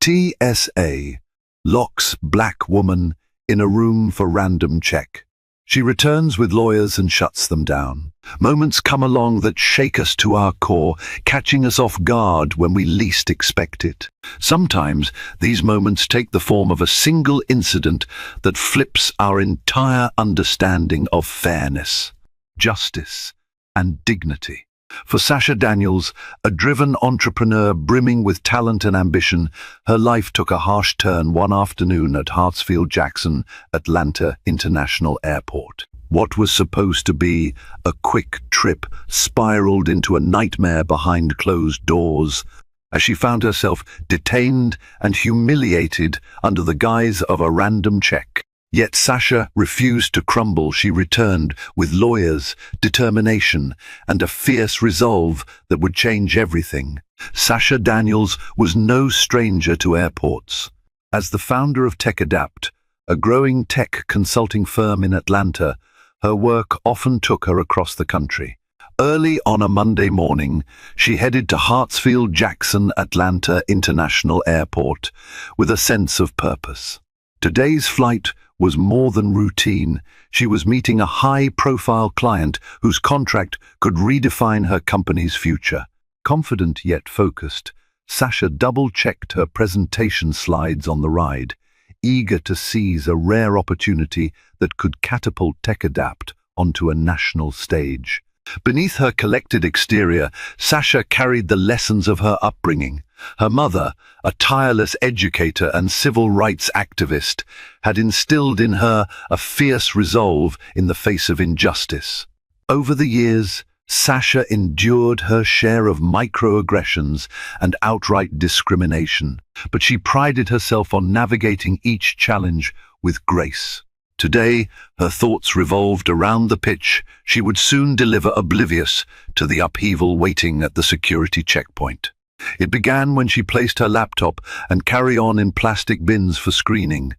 TSA locks black woman in a room for random check. She returns with lawyers and shuts them down. Moments come along that shake us to our core, catching us off guard when we least expect it. Sometimes these moments take the form of a single incident that flips our entire understanding of fairness, justice, and dignity. For Sasha Daniels, a driven entrepreneur brimming with talent and ambition, her life took a harsh turn one afternoon at Hartsfield-Jackson Atlanta International Airport. What was supposed to be a quick trip spiraled into a nightmare behind closed doors, as she found herself detained and humiliated under the guise of a random check. Yet Sasha refused to crumble. She returned with lawyers, determination, and a fierce resolve that would change everything. Sasha Daniels was no stranger to airports. As the founder of TechAdapt, a growing tech consulting firm in Atlanta, her work often took her across the country. Early on a Monday morning, she headed to Hartsfield-Jackson Atlanta International Airport with a sense of purpose. Today's flight was more than routine. She was meeting a high-profile client whose contract could redefine her company's future. Confident yet focused, Sasha double-checked her presentation slides on the ride, eager to seize a rare opportunity that could catapult TechAdapt onto a national stage. Beneath her collected exterior, Sasha carried the lessons of her upbringing. Her mother, a tireless educator and civil rights activist, had instilled in her a fierce resolve in the face of injustice. Over the years, Sasha endured her share of microaggressions and outright discrimination, but she prided herself on navigating each challenge with grace. Today, her thoughts revolved around the pitch she would soon deliver, oblivious to the upheaval waiting at the security checkpoint. It began when she placed her laptop and carry-on in plastic bins for screening.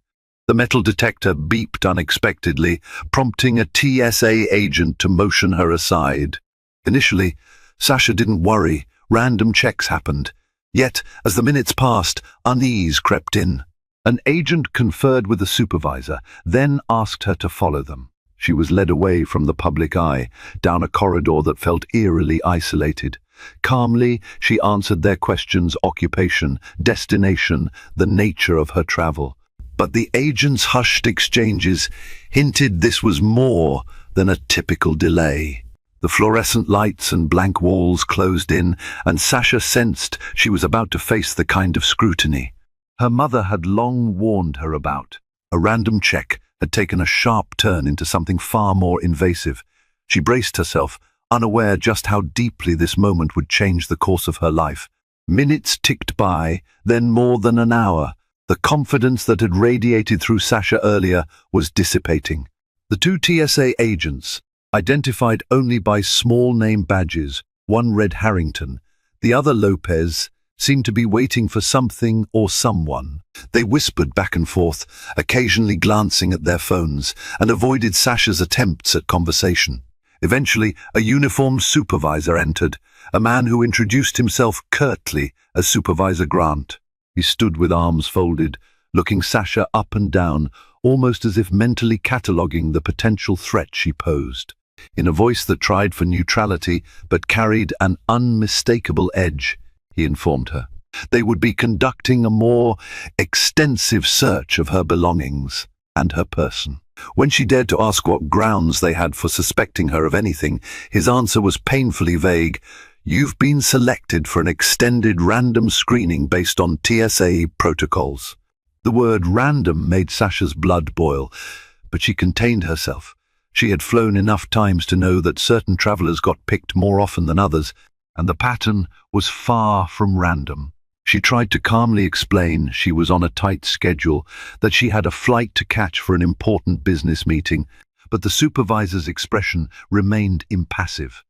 The metal detector beeped unexpectedly, prompting a TSA agent to motion her aside. Initially, Sasha didn't worry. Random checks happened. Yet, as the minutes passed, unease crept in. An agent conferred with the supervisor, then asked her to follow them. She was led away from the public eye, down a corridor that felt eerily isolated. Calmly, she answered their questions: occupation, destination, the nature of her travel. But the agent's hushed exchanges hinted this was more than a typical delay. The fluorescent lights and blank walls closed in, and Sasha sensed she was about to face the kind of scrutiny her mother had long warned her about. A random check had taken a sharp turn into something far more invasive. She braced herself, unaware just how deeply this moment would change the course of her life. Minutes ticked by, then more than an hour. The confidence that had radiated through Sasha earlier was dissipating. The two TSA agents, identified only by small name badges, one read Harrington, the other Lopez, seemed to be waiting for something or someone. They whispered back and forth, occasionally glancing at their phones, and avoided Sasha's attempts at conversation. Eventually, a uniformed supervisor entered, a man who introduced himself curtly as Supervisor Grant. He stood with arms folded, looking Sasha up and down, almost as if mentally cataloguing the potential threat she posed. In a voice that tried for neutrality but carried an unmistakable edge, he informed her. They would be conducting a more extensive search of her belongings and her person. When she dared to ask what grounds they had for suspecting her of anything, his answer was painfully vague. "You've been selected for an extended random screening based on TSA protocols." The word random made Sasha's blood boil, but she contained herself. She had flown enough times to know that certain travelers got picked more often than others, and the pattern was far from random. She tried to calmly explain she was on a tight schedule, that she had a flight to catch for an important business meeting, but the supervisor's expression remained impassive.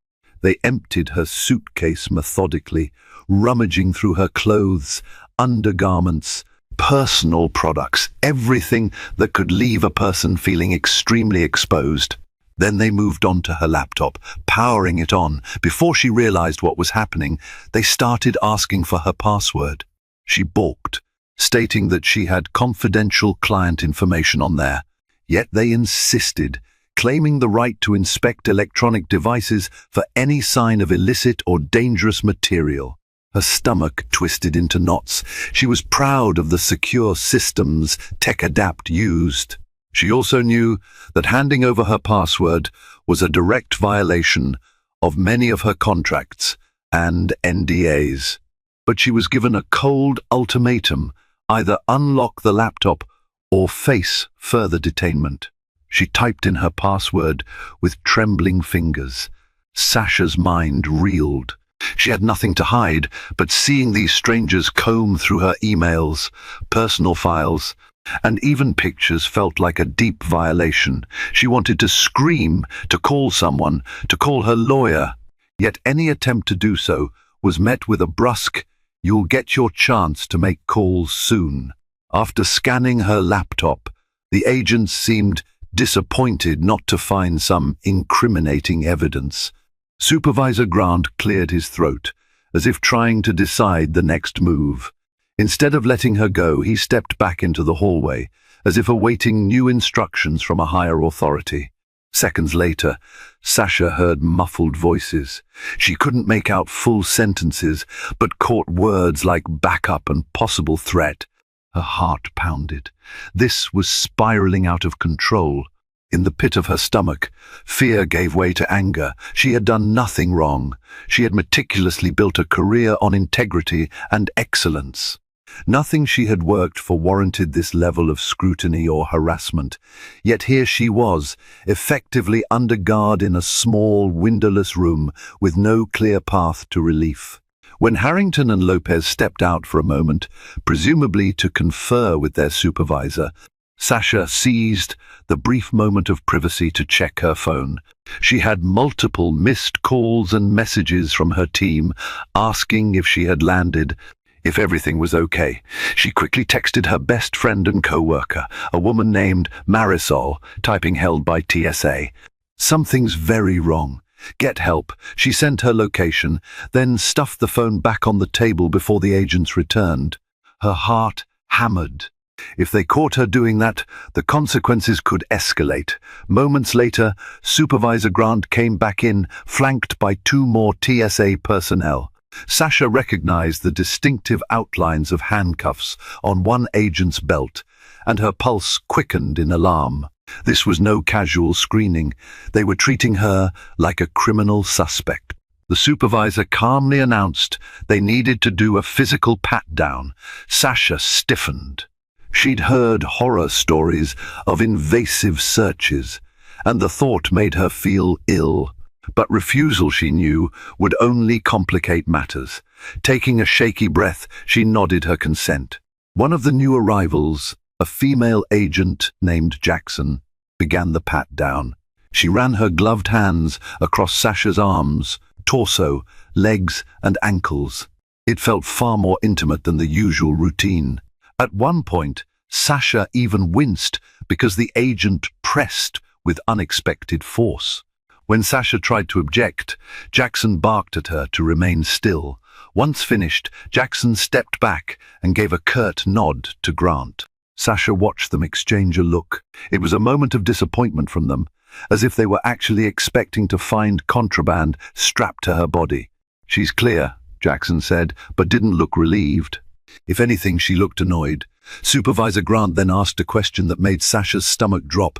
They emptied her suitcase methodically, rummaging through her clothes, undergarments, personal products, everything that could leave a person feeling extremely exposed. Then they moved on to her laptop, powering it on. Before she realized what was happening, they started asking for her password. She balked, stating that she had confidential client information on there. Yet they insisted, claiming the right to inspect electronic devices for any sign of illicit or dangerous material. Her stomach twisted into knots. She was proud of the secure systems TechAdapt used. She also knew that handing over her password was a direct violation of many of her contracts and NDAs. But she was given a cold ultimatum: either unlock the laptop or face further detainment. She typed in her password with trembling fingers. Sasha's mind reeled. She had nothing to hide, but seeing these strangers comb through her emails, personal files, and even pictures felt like a deep violation. She wanted to scream, to call someone, to call her lawyer. Yet any attempt to do so was met with a brusque, "You'll get your chance to make calls soon." After scanning her laptop, the agents seemed disappointed not to find some incriminating evidence. Supervisor Grant cleared his throat, as if trying to decide the next move. Instead of letting her go, he stepped back into the hallway, as if awaiting new instructions from a higher authority. Seconds later, Sasha heard muffled voices. She couldn't make out full sentences, but caught words like backup and possible threat. Her heart pounded. This was spiraling out of control. In the pit of her stomach, fear gave way to anger. She had done nothing wrong. She had meticulously built a career on integrity and excellence. Nothing she had worked for warranted this level of scrutiny or harassment. Yet here she was, effectively under guard in a small, windowless room with no clear path to relief. When Harrington and Lopez stepped out for a moment, presumably to confer with their supervisor, Sasha seized the brief moment of privacy to check her phone. She had multiple missed calls and messages from her team asking if she had landed, if everything was okay. She quickly texted her best friend and co-worker, a woman named Marisol, typing held by TSA. "Something's very wrong. Get help." She sent her location, then stuffed the phone back on the table before the agents returned. Her heart hammered. If they caught her doing that, the consequences could escalate. Moments later, Supervisor Grant came back in, flanked by 2 more TSA personnel. Sasha recognized the distinctive outlines of handcuffs on one agent's belt, and her pulse quickened in alarm. This was no casual screening. They were treating her like a criminal suspect. The supervisor calmly announced they needed to do a physical pat-down. Sasha stiffened. She'd heard horror stories of invasive searches, and the thought made her feel ill. But refusal, she knew, would only complicate matters. Taking a shaky breath, she nodded her consent. One of the new arrivals, a female agent named Jackson, began the pat-down. She ran her gloved hands across Sasha's arms, torso, legs, and ankles. It felt far more intimate than the usual routine. At one point, Sasha even winced because the agent pressed with unexpected force. When Sasha tried to object, Jackson barked at her to remain still. Once finished, Jackson stepped back and gave a curt nod to Grant. Sasha watched them exchange a look. It was a moment of disappointment from them, as if they were actually expecting to find contraband strapped to her body. "She's clear," Jackson said, but didn't look relieved. If anything, she looked annoyed. Supervisor Grant then asked a question that made Sasha's stomach drop.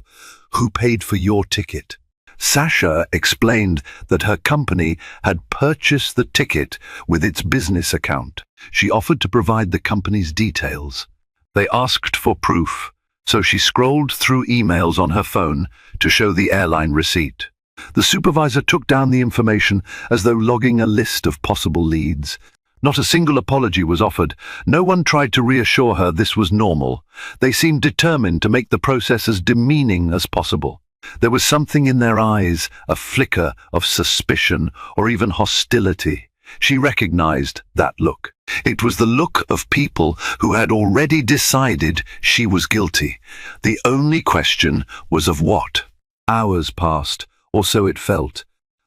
"Who paid for your ticket?" Sasha explained that her company had purchased the ticket with its business account. She offered to provide the company's details. They asked for proof, so she scrolled through emails on her phone to show the airline receipt. The supervisor took down the information as though logging a list of possible leads. Not a single apology was offered. No one tried to reassure her this was normal. They seemed determined to make the process as demeaning as possible. There was something in their eyes, a flicker of suspicion or even hostility. She recognized that look. It was the look of people who had already decided she was guilty. The only question was of what. Hours passed, or so it felt.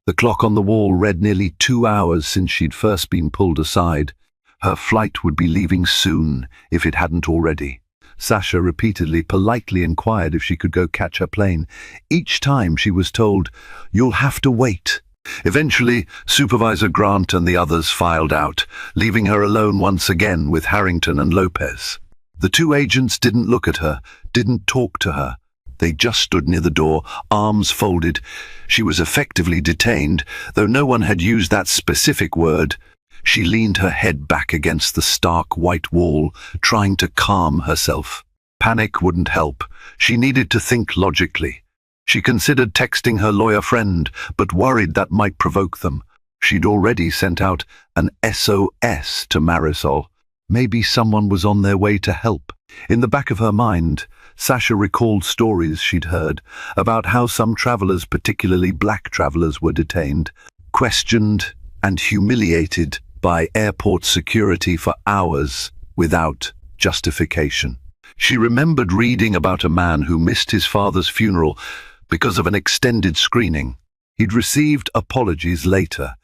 The clock on the wall read nearly 2 hours since she'd first been pulled aside. Her flight would be leaving soon, if it hadn't already. Sasha repeatedly, politely inquired if she could go catch her plane. Each time she was told, "You'll have to wait." Eventually, Supervisor Grant and the others filed out, leaving her alone once again with Harrington and Lopez. The two agents didn't look at her, didn't talk to her. They just stood near the door, arms folded. She was effectively detained, though no one had used that specific word. She leaned her head back against the stark white wall, trying to calm herself. Panic wouldn't help. She needed to think logically. She considered texting her lawyer friend, but worried that might provoke them. She'd already sent out an SOS to Marisol. Maybe someone was on their way to help. In the back of her mind, Sasha recalled stories she'd heard about how some travelers, particularly black travelers, were detained, questioned and humiliated by airport security for hours without justification. She remembered reading about a man who missed his father's funeral because of an extended screening. He'd received apologies later,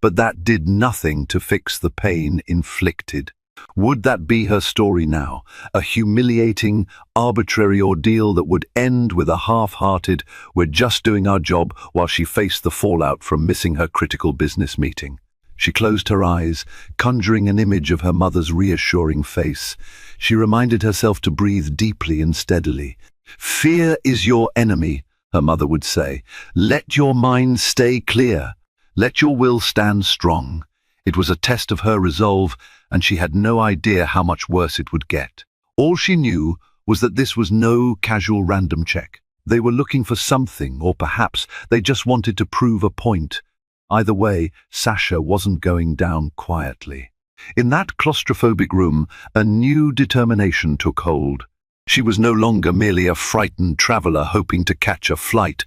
but that did nothing to fix the pain inflicted. Would that be her story now? A humiliating, arbitrary ordeal that would end with a half-hearted, "We're just doing our job," while she faced the fallout from missing her critical business meeting. She closed her eyes, conjuring an image of her mother's reassuring face. She reminded herself to breathe deeply and steadily. "Fear is your enemy," her mother would say. "Let your mind stay clear. Let your will stand strong." It was a test of her resolve, and she had no idea how much worse it would get. All she knew was that this was no casual random check. They were looking for something, or perhaps they just wanted to prove a point. Either way, Sasha wasn't going down quietly. In that claustrophobic room, a new determination took hold. She was no longer merely a frightened traveler hoping to catch a flight.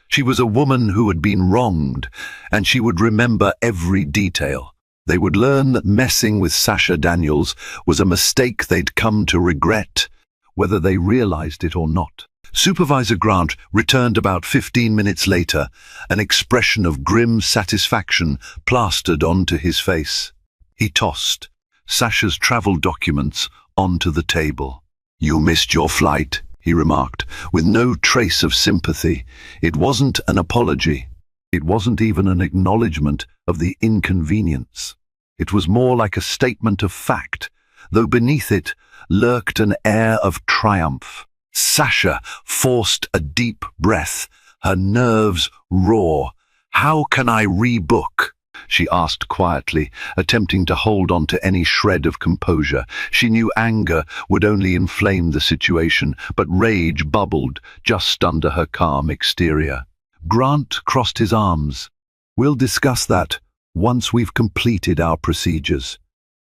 She was a woman who had been wronged, and she would remember every detail. They would learn that messing with Sasha Daniels was a mistake they'd come to regret, whether they realized it or not. Supervisor Grant returned about 15 minutes later, an expression of grim satisfaction plastered onto his face. He tossed Sasha's travel documents onto the table. "You missed your flight," he remarked, with no trace of sympathy. It wasn't an apology. It wasn't even an acknowledgement of the inconvenience. It was more like a statement of fact, though beneath it lurked an air of triumph. Sasha forced a deep breath, her nerves raw. "How can I rebook?" she asked quietly, attempting to hold on to any shred of composure. She knew anger would only inflame the situation, but rage bubbled just under her calm exterior. Grant crossed his arms. "We'll discuss that once we've completed our procedures.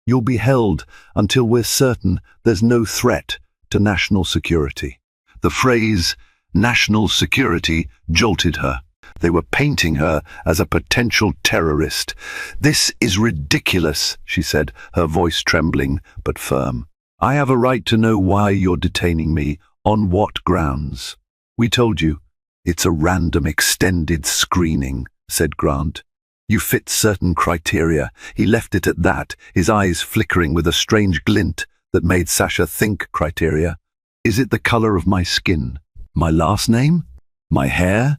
You'll be held until we're certain there's no threat to national security." The phrase, national security, jolted her. They were painting her as a potential terrorist. "This is ridiculous," she said, her voice trembling but firm. "I have a right to know why you're detaining me, on what grounds." "We told you. It's a random extended screening," said Grant. "You fit certain criteria." He left it at that, his eyes flickering with a strange glint that made Sasha think criteria. "Is it the color of my skin? My last name? My hair?"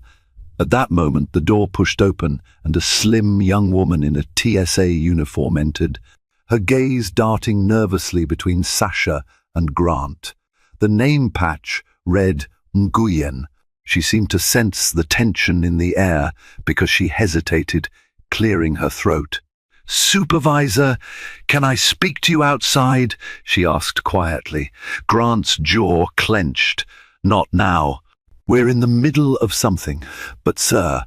At that moment, the door pushed open and a slim young woman in a TSA uniform entered, her gaze darting nervously between Sasha and Grant. The name patch read Nguyen. She seemed to sense the tension in the air because she hesitated, clearing her throat. "Supervisor, can I speak to you outside?" she asked quietly. Grant's jaw clenched. "Not now. We're in the middle of something." "But sir,"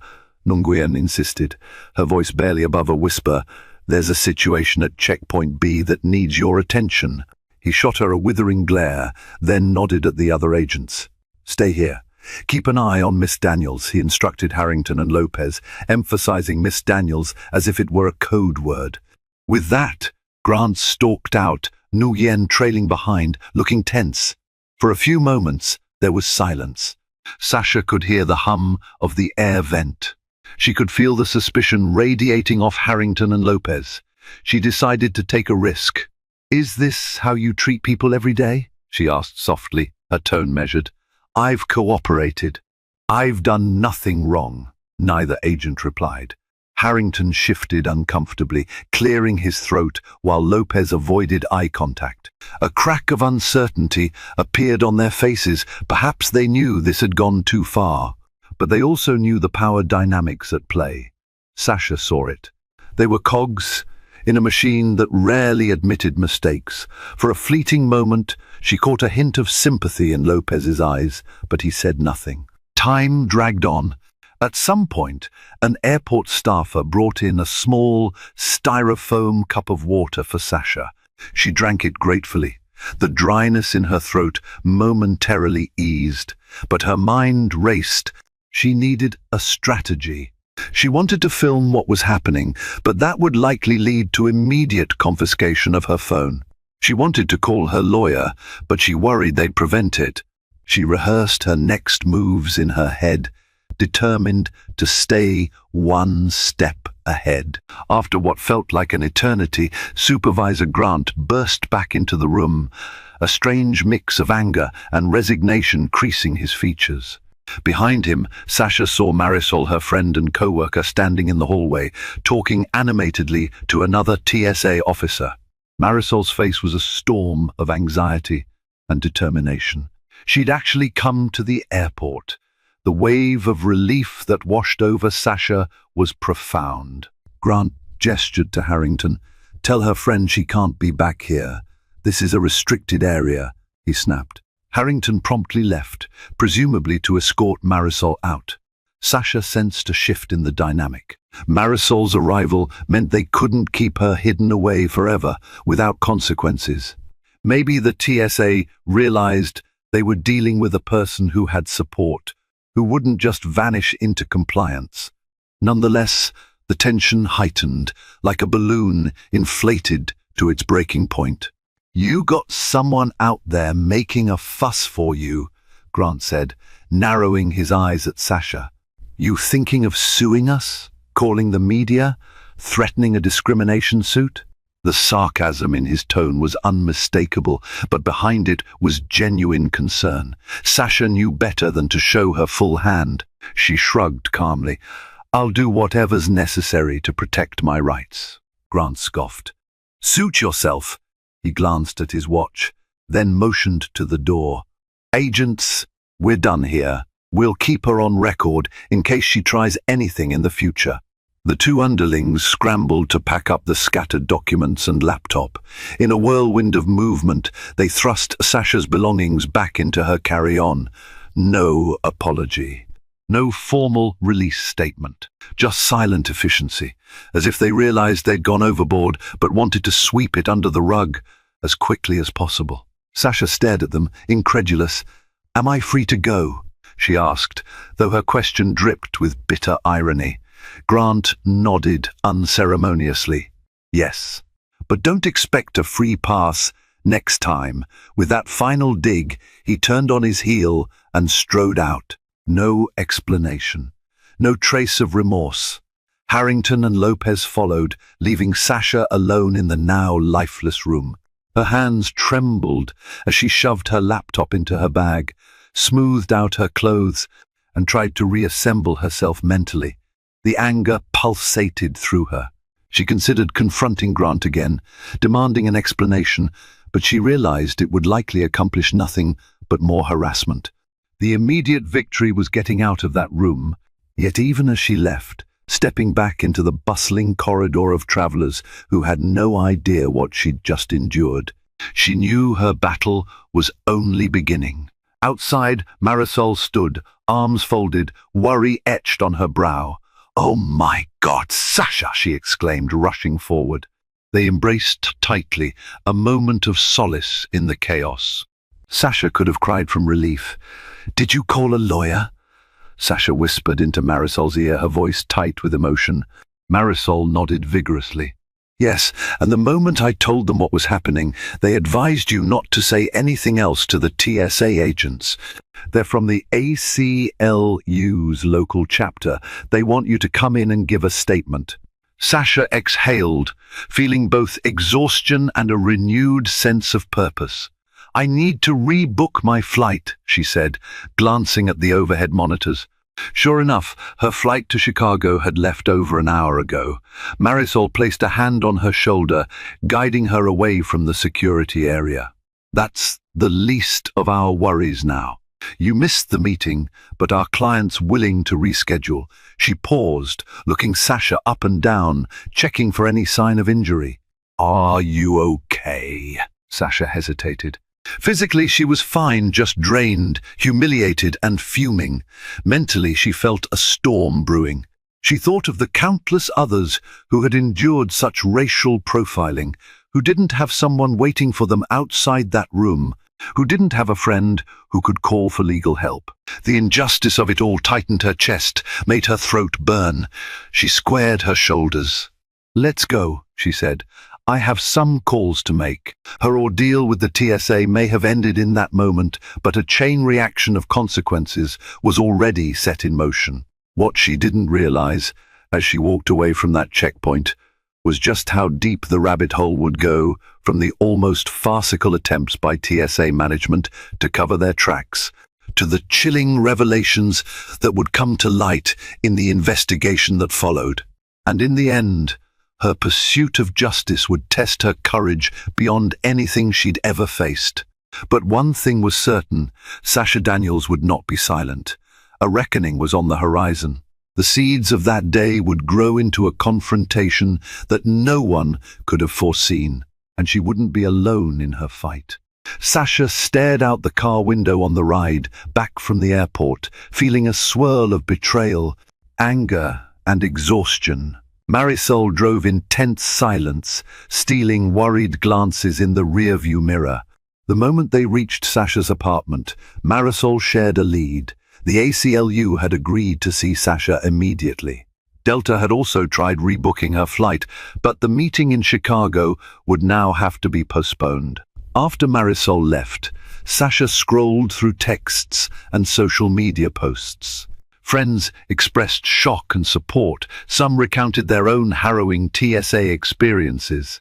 Nguyen insisted, her voice barely above a whisper, "there's a situation at checkpoint B that needs your attention." He shot her a withering glare, then nodded at the other agents. "Stay here. Keep an eye on Miss Daniels," he instructed Harrington and Lopez, emphasizing Miss Daniels as if it were a code word. With that, Grant stalked out, Nguyen trailing behind, looking tense. For a few moments, there was silence. Sasha could hear the hum of the air vent. She could feel the suspicion radiating off Harrington and Lopez. She decided to take a risk. "Is this how you treat people every day?" she asked softly, her tone measured. "I've cooperated. I've done nothing wrong," neither agent replied. Harrington shifted uncomfortably, clearing his throat while Lopez avoided eye contact. A crack of uncertainty appeared on their faces. Perhaps they knew this had gone too far, but they also knew the power dynamics at play. Sasha saw it. They were cogs in a machine that rarely admitted mistakes. For a fleeting moment, she caught a hint of sympathy in Lopez's eyes, but he said nothing. Time dragged on. At some point, an airport staffer brought in a small, styrofoam cup of water for Sasha. She drank it gratefully. The dryness in her throat momentarily eased, but her mind raced. She needed a strategy. She wanted to film what was happening, but that would likely lead to immediate confiscation of her phone. She wanted to call her lawyer, but she worried they'd prevent it. She rehearsed her next moves in her head, determined to stay one step ahead. After what felt like an eternity, Supervisor Grant burst back into the room, a strange mix of anger and resignation creasing his features. Behind him, Sasha saw Marisol, her friend and co-worker, standing in the hallway, talking animatedly to another TSA officer. Marisol's face was a storm of anxiety and determination. She'd actually come to the airport. The wave of relief that washed over Sasha was profound. Grant gestured to Harrington. "Tell her friend she can't be back here. This is a restricted area," he snapped. Harrington promptly left, presumably to escort Marisol out. Sasha sensed a shift in the dynamic. Marisol's arrival meant they couldn't keep her hidden away forever, without consequences. Maybe the TSA realized they were dealing with a person who had support, who wouldn't just vanish into compliance. Nonetheless, the tension heightened, like a balloon inflated to its breaking point. "You got someone out there making a fuss for you," Grant said, narrowing his eyes at Sasha. "You thinking of suing us? Calling the media? Threatening a discrimination suit?" The sarcasm in his tone was unmistakable, but behind it was genuine concern. Sasha knew better than to show her full hand. She shrugged calmly. "I'll do whatever's necessary to protect my rights," Grant scoffed. "Suit yourself." He glanced at his watch, then motioned to the door. "Agents, we're done here. We'll keep her on record in case she tries anything in the future." The two underlings scrambled to pack up the scattered documents and laptop. In a whirlwind of movement, they thrust Sasha's belongings back into her carry-on. No apology. No formal release statement. Just silent efficiency, as if they realized they'd gone overboard but wanted to sweep it under the rug as quickly as possible. Sasha stared at them, incredulous. "Am I free to go?" she asked, though her question dripped with bitter irony. Grant nodded unceremoniously. "Yes, but don't expect a free pass next time." With that final dig, he turned on his heel and strode out. No explanation, no trace of remorse. Harrington and Lopez followed, leaving Sasha alone in the now lifeless room. Her hands trembled as she shoved her laptop into her bag, smoothed out her clothes, and tried to reassemble herself mentally. The anger pulsated through her. She considered confronting Grant again, demanding an explanation, but she realized it would likely accomplish nothing but more harassment. The immediate victory was getting out of that room, yet even as she left, stepping back into the bustling corridor of travelers who had no idea what she'd just endured, she knew her battle was only beginning. Outside, Marisol stood, arms folded, worry etched on her brow. "Oh my God, Sasha!" she exclaimed, rushing forward. They embraced tightly, a moment of solace in the chaos. Sasha could have cried from relief. "Did you call a lawyer?" Sasha whispered into Marisol's ear, her voice tight with emotion. Marisol nodded vigorously. "Yes, and the moment I told them what was happening, they advised you not to say anything else to the TSA agents. They're from the ACLU's local chapter. They want you to come in and give a statement." Sasha exhaled, feeling both exhaustion and a renewed sense of purpose. "I need to rebook my flight," she said, glancing at the overhead monitors. Sure enough, her flight to Chicago had left over an hour ago. Marisol placed a hand on her shoulder, guiding her away from the security area. "That's the least of our worries now. You missed the meeting, but our client's willing to reschedule." She paused, looking Sasha up and down, checking for any sign of injury. "Are you okay?" Sasha hesitated. Physically, she was fine, just drained, humiliated, and fuming. Mentally, she felt a storm brewing. She thought of the countless others who had endured such racial profiling, who didn't have someone waiting for them outside that room, who didn't have a friend who could call for legal help. The injustice of it all tightened her chest, made her throat burn. She squared her shoulders. "Let's go," she said. "I have some calls to make." Her ordeal with the TSA may have ended in that moment, but a chain reaction of consequences was already set in motion. What she didn't realize, as she walked away from that checkpoint, was just how deep the rabbit hole would go from the almost farcical attempts by TSA management to cover their tracks, to the chilling revelations that would come to light in the investigation that followed. And in the end, her pursuit of justice would test her courage beyond anything she'd ever faced. But one thing was certain: Sasha Daniels would not be silent. A reckoning was on the horizon. The seeds of that day would grow into a confrontation that no one could have foreseen, and she wouldn't be alone in her fight. Sasha stared out the car window on the ride back from the airport, feeling a swirl of betrayal, anger, and exhaustion. Marisol drove in tense silence, stealing worried glances in the rearview mirror. The moment they reached Sasha's apartment, Marisol shared a lead. The ACLU had agreed to see Sasha immediately. Delta had also tried rebooking her flight, but the meeting in Chicago would now have to be postponed. After Marisol left, Sasha scrolled through texts and social media posts. Friends expressed shock and support. Some recounted their own harrowing TSA experiences.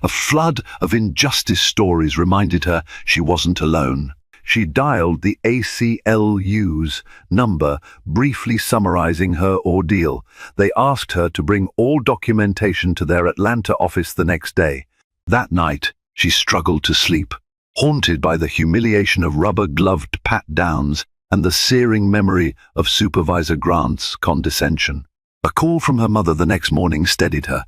A flood of injustice stories reminded her she wasn't alone. She dialed the ACLU's number, briefly summarizing her ordeal. They asked her to bring all documentation to their Atlanta office the next day. That night, she struggled to sleep, haunted by the humiliation of rubber-gloved pat-downs and the searing memory of Supervisor Grant's condescension. A call from her mother the next morning steadied her.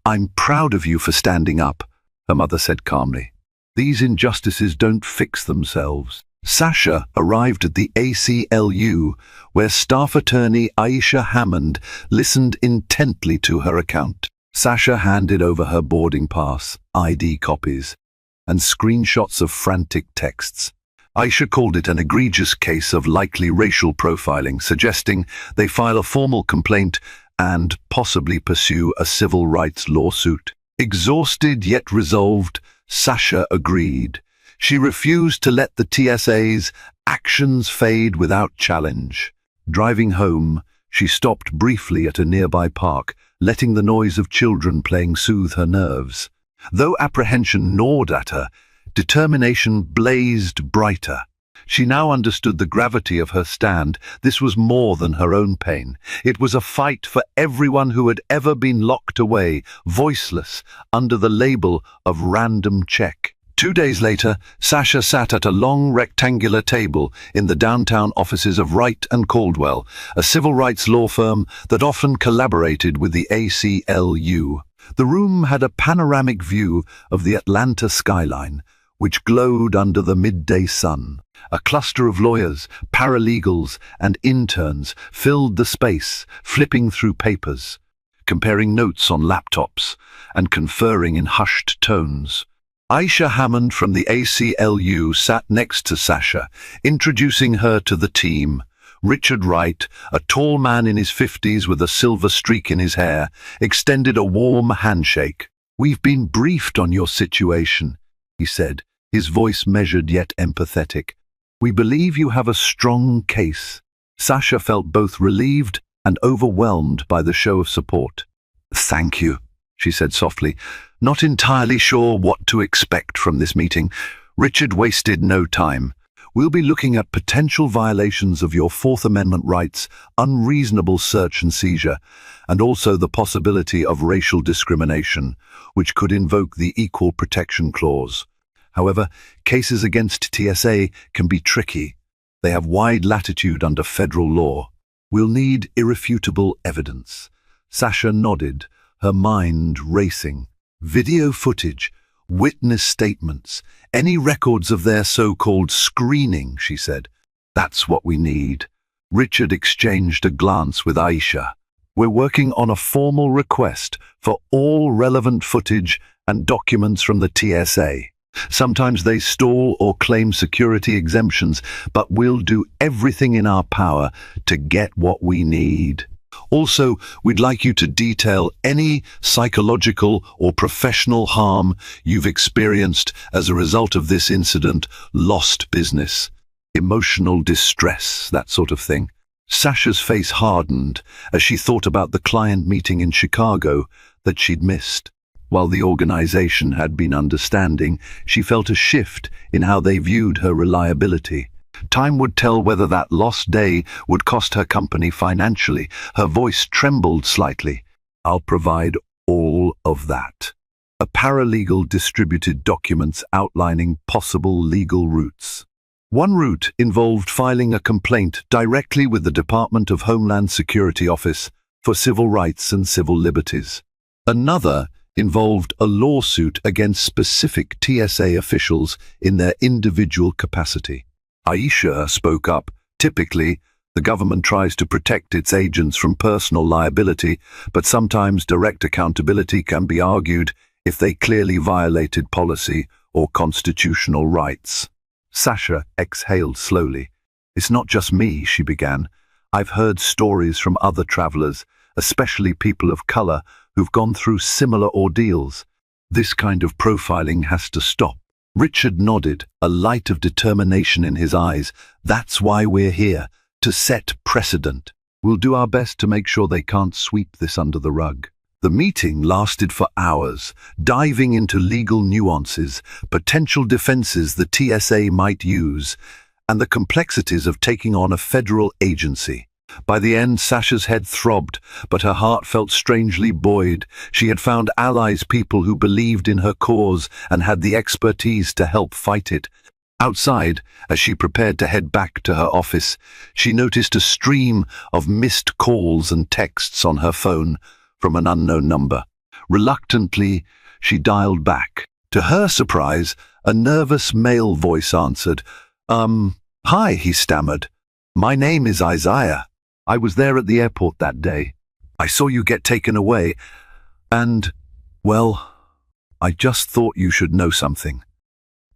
"I'm proud of you for standing up," her mother said calmly. "These injustices don't fix themselves." Sasha arrived at the ACLU, where staff attorney Aisha Hammond listened intently to her account. Sasha handed over her boarding pass, ID copies, and screenshots of frantic texts. Aisha called it an egregious case of likely racial profiling, suggesting they file a formal complaint and possibly pursue a civil rights lawsuit. Exhausted yet resolved, Sasha agreed. She refused to let the TSA's actions fade without challenge. Driving home, she stopped briefly at a nearby park, letting the noise of children playing soothe her nerves. Though apprehension gnawed at her, determination blazed brighter. She now understood the gravity of her stand. This was more than her own pain. It was a fight for everyone who had ever been locked away, voiceless, under the label of random check. 2 days later, Sasha sat at a long rectangular table in the downtown offices of Wright and Caldwell, a civil rights law firm that often collaborated with the ACLU. The room had a panoramic view of the Atlanta skyline, which glowed under the midday sun. A cluster of lawyers, paralegals, and interns filled the space, flipping through papers, comparing notes on laptops, and conferring in hushed tones. Aisha Hammond from the ACLU sat next to Sasha, introducing her to the team. Richard Wright, a tall man in his 50s with a silver streak in his hair, extended a warm handshake. "We've been briefed on your situation," he said, his voice measured yet empathetic. "We believe you have a strong case." Sasha felt both relieved and overwhelmed by the show of support. Thank you, she said softly, not entirely sure what to expect from this meeting. Richard wasted no time. We'll be looking at potential violations of your Fourth Amendment rights, unreasonable search and seizure, and also the possibility of racial discrimination, which could invoke the Equal Protection Clause. However, cases against TSA can be tricky. They have wide latitude under federal law. We'll need irrefutable evidence. Sasha nodded, her mind racing. Video footage, witness statements, any records of their so-called screening, she said. That's what we need. Richard exchanged a glance with Aisha. We're working on a formal request for all relevant footage and documents from the TSA. Sometimes they stall or claim security exemptions, but we'll do everything in our power to get what we need. Also, we'd like you to detail any psychological or professional harm you've experienced as a result of this incident, lost business, emotional distress, that sort of thing. Sasha's face hardened as she thought about the client meeting in Chicago that she'd missed. While the organization had been understanding, she felt a shift in how they viewed her reliability. Time would tell whether that lost day would cost her company financially. Her voice trembled slightly. I'll provide all of that. A paralegal distributed documents outlining possible legal routes. One route involved filing a complaint directly with the Department of Homeland Security Office for civil rights and civil liberties. Another involved a lawsuit against specific TSA officials in their individual capacity. Aisha spoke up. Typically, the government tries to protect its agents from personal liability, but sometimes direct accountability can be argued if they clearly violated policy or constitutional rights. Sasha exhaled slowly. It's not just me, she began. I've heard stories from other travelers, especially people of color, who've gone through similar ordeals. This kind of profiling has to stop. Richard nodded, a light of determination in his eyes. That's why we're here, to set precedent. We'll do our best to make sure they can't sweep this under the rug. The meeting lasted for hours, diving into legal nuances, potential defenses the TSA might use, and the complexities of taking on a federal agency. By the end, Sasha's head throbbed, but her heart felt strangely buoyed. She had found allies, people who believed in her cause and had the expertise to help fight it. Outside, as she prepared to head back to her office, she noticed a stream of missed calls and texts on her phone from an unknown number. Reluctantly, she dialed back. To her surprise, a nervous male voice answered. Hi, he stammered. My name is Isaiah. I was there at the airport that day. I saw you get taken away, and, well, I just thought you should know something.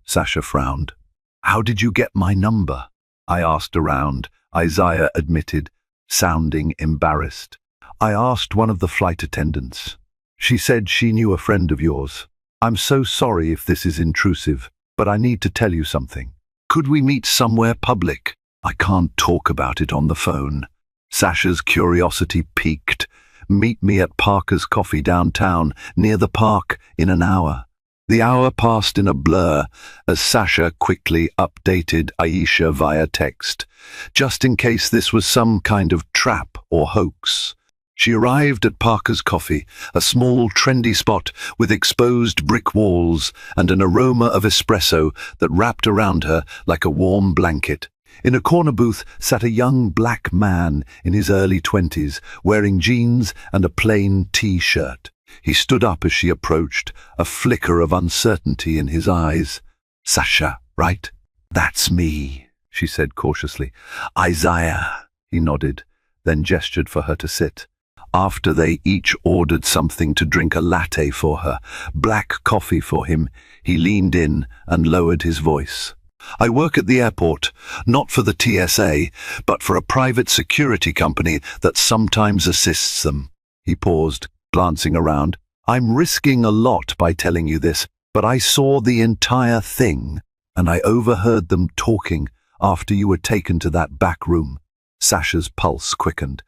Sasha frowned. How did you get my number? I asked around, Isaiah admitted, sounding embarrassed. I asked one of the flight attendants. She said she knew a friend of yours. I'm so sorry if this is intrusive, but I need to tell you something. Could we meet somewhere public? I can't talk about it on the phone. Sasha's curiosity piqued. Meet me at Parker's Coffee downtown, near the park, in an hour. The hour passed in a blur as Sasha quickly updated Aisha via text, just in case this was some kind of trap or hoax. She arrived at Parker's Coffee, a small, trendy spot with exposed brick walls and an aroma of espresso that wrapped around her like a warm blanket. In a corner booth sat a young black man in his early 20s, wearing jeans and a plain T-shirt. He stood up as she approached, a flicker of uncertainty in his eyes. Sasha, right? That's me, she said cautiously. Isaiah, he nodded, then gestured for her to sit. After they each ordered something to drink, a latte for her, black coffee for him, he leaned in and lowered his voice. I work at the airport, not for the TSA, but for a private security company that sometimes assists them. He paused, glancing around. I'm risking a lot by telling you this, but I saw the entire thing, and I overheard them talking after you were taken to that back room. Sasha's pulse quickened.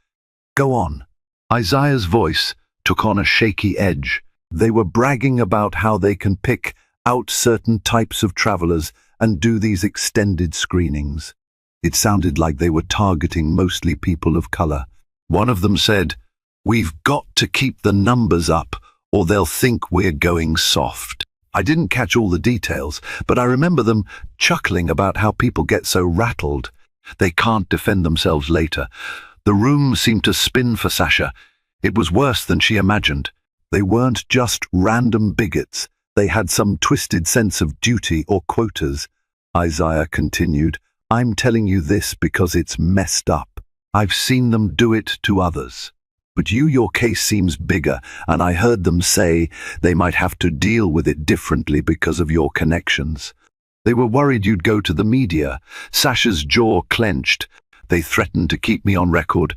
Go on. Isaiah's voice, took on a shaky edge. They were bragging about how they can pick out certain types of travelers and do these extended screenings. It sounded like they were targeting mostly people of color. One of them said, "We've got to keep the numbers up or they'll think we're going soft." I didn't catch all the details, but I remember them chuckling about how people get so rattled they can't defend themselves later. The room seemed to spin for Sasha. It was worse than she imagined. They weren't just random bigots. They had some twisted sense of duty or quotas. Isaiah continued, "I'm telling you this because it's messed up. I've seen them do it to others. But your case seems bigger, and I heard them say they might have to deal with it differently because of your connections. They were worried you'd go to the media." Sasha's jaw clenched. "They threatened to keep me on record,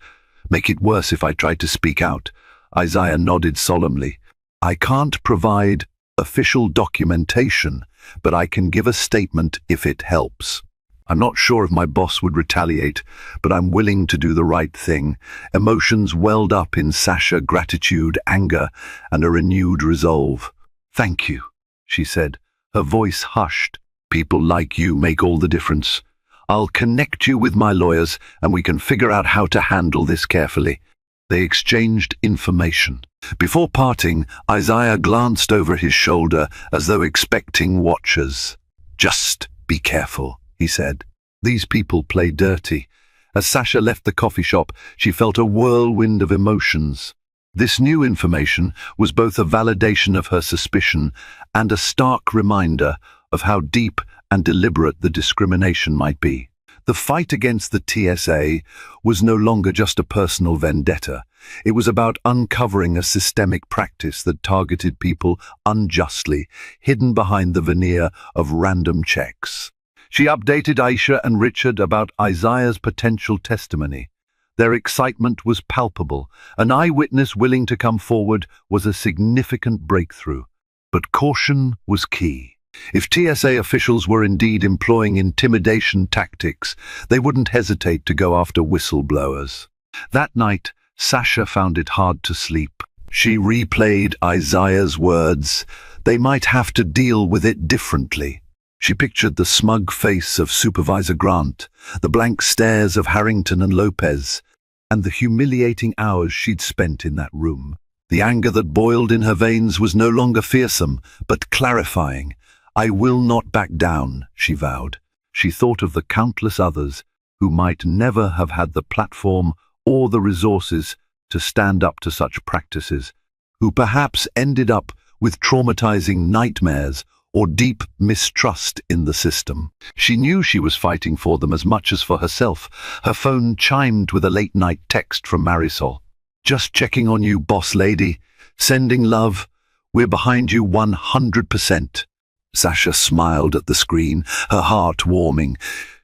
make it worse if I tried to speak out." Isaiah nodded solemnly. "I can't provide official documentation, but I can give a statement if it helps. I'm not sure if my boss would retaliate, but I'm willing to do the right thing." Emotions welled up in Sasha: gratitude, anger, and a renewed resolve. "Thank you," she said, her voice hushed. "People like you make all the difference. I'll connect you with my lawyers and we can figure out how to handle this carefully." They exchanged information. Before parting, Isaiah glanced over his shoulder as though expecting watchers. "Just be careful," he said. "These people play dirty." As Sasha left the coffee shop, she felt a whirlwind of emotions. This new information was both a validation of her suspicion and a stark reminder of how deep and deliberate the discrimination might be. The fight against the TSA was no longer just a personal vendetta. It was about uncovering a systemic practice that targeted people unjustly, hidden behind the veneer of random checks. She updated Aisha and Richard about Isaiah's potential testimony. Their excitement was palpable. An eyewitness willing to come forward was a significant breakthrough. But caution was key. If TSA officials were indeed employing intimidation tactics, they wouldn't hesitate to go after whistleblowers. That night, Sasha found it hard to sleep. She replayed Isaiah's words. They might have to deal with it differently. She pictured the smug face of Supervisor Grant, the blank stares of Harrington and Lopez, and the humiliating hours she'd spent in that room. The anger that boiled in her veins was no longer fearsome, but clarifying. "I will not back down," she vowed. She thought of the countless others who might never have had the platform or the resources to stand up to such practices, who perhaps ended up with traumatizing nightmares or deep mistrust in the system. She knew she was fighting for them as much as for herself. Her phone chimed with a late-night text from Marisol. "Just checking on you, boss lady. Sending love. We're behind you 100%. Sasha smiled at the screen, her heart warming.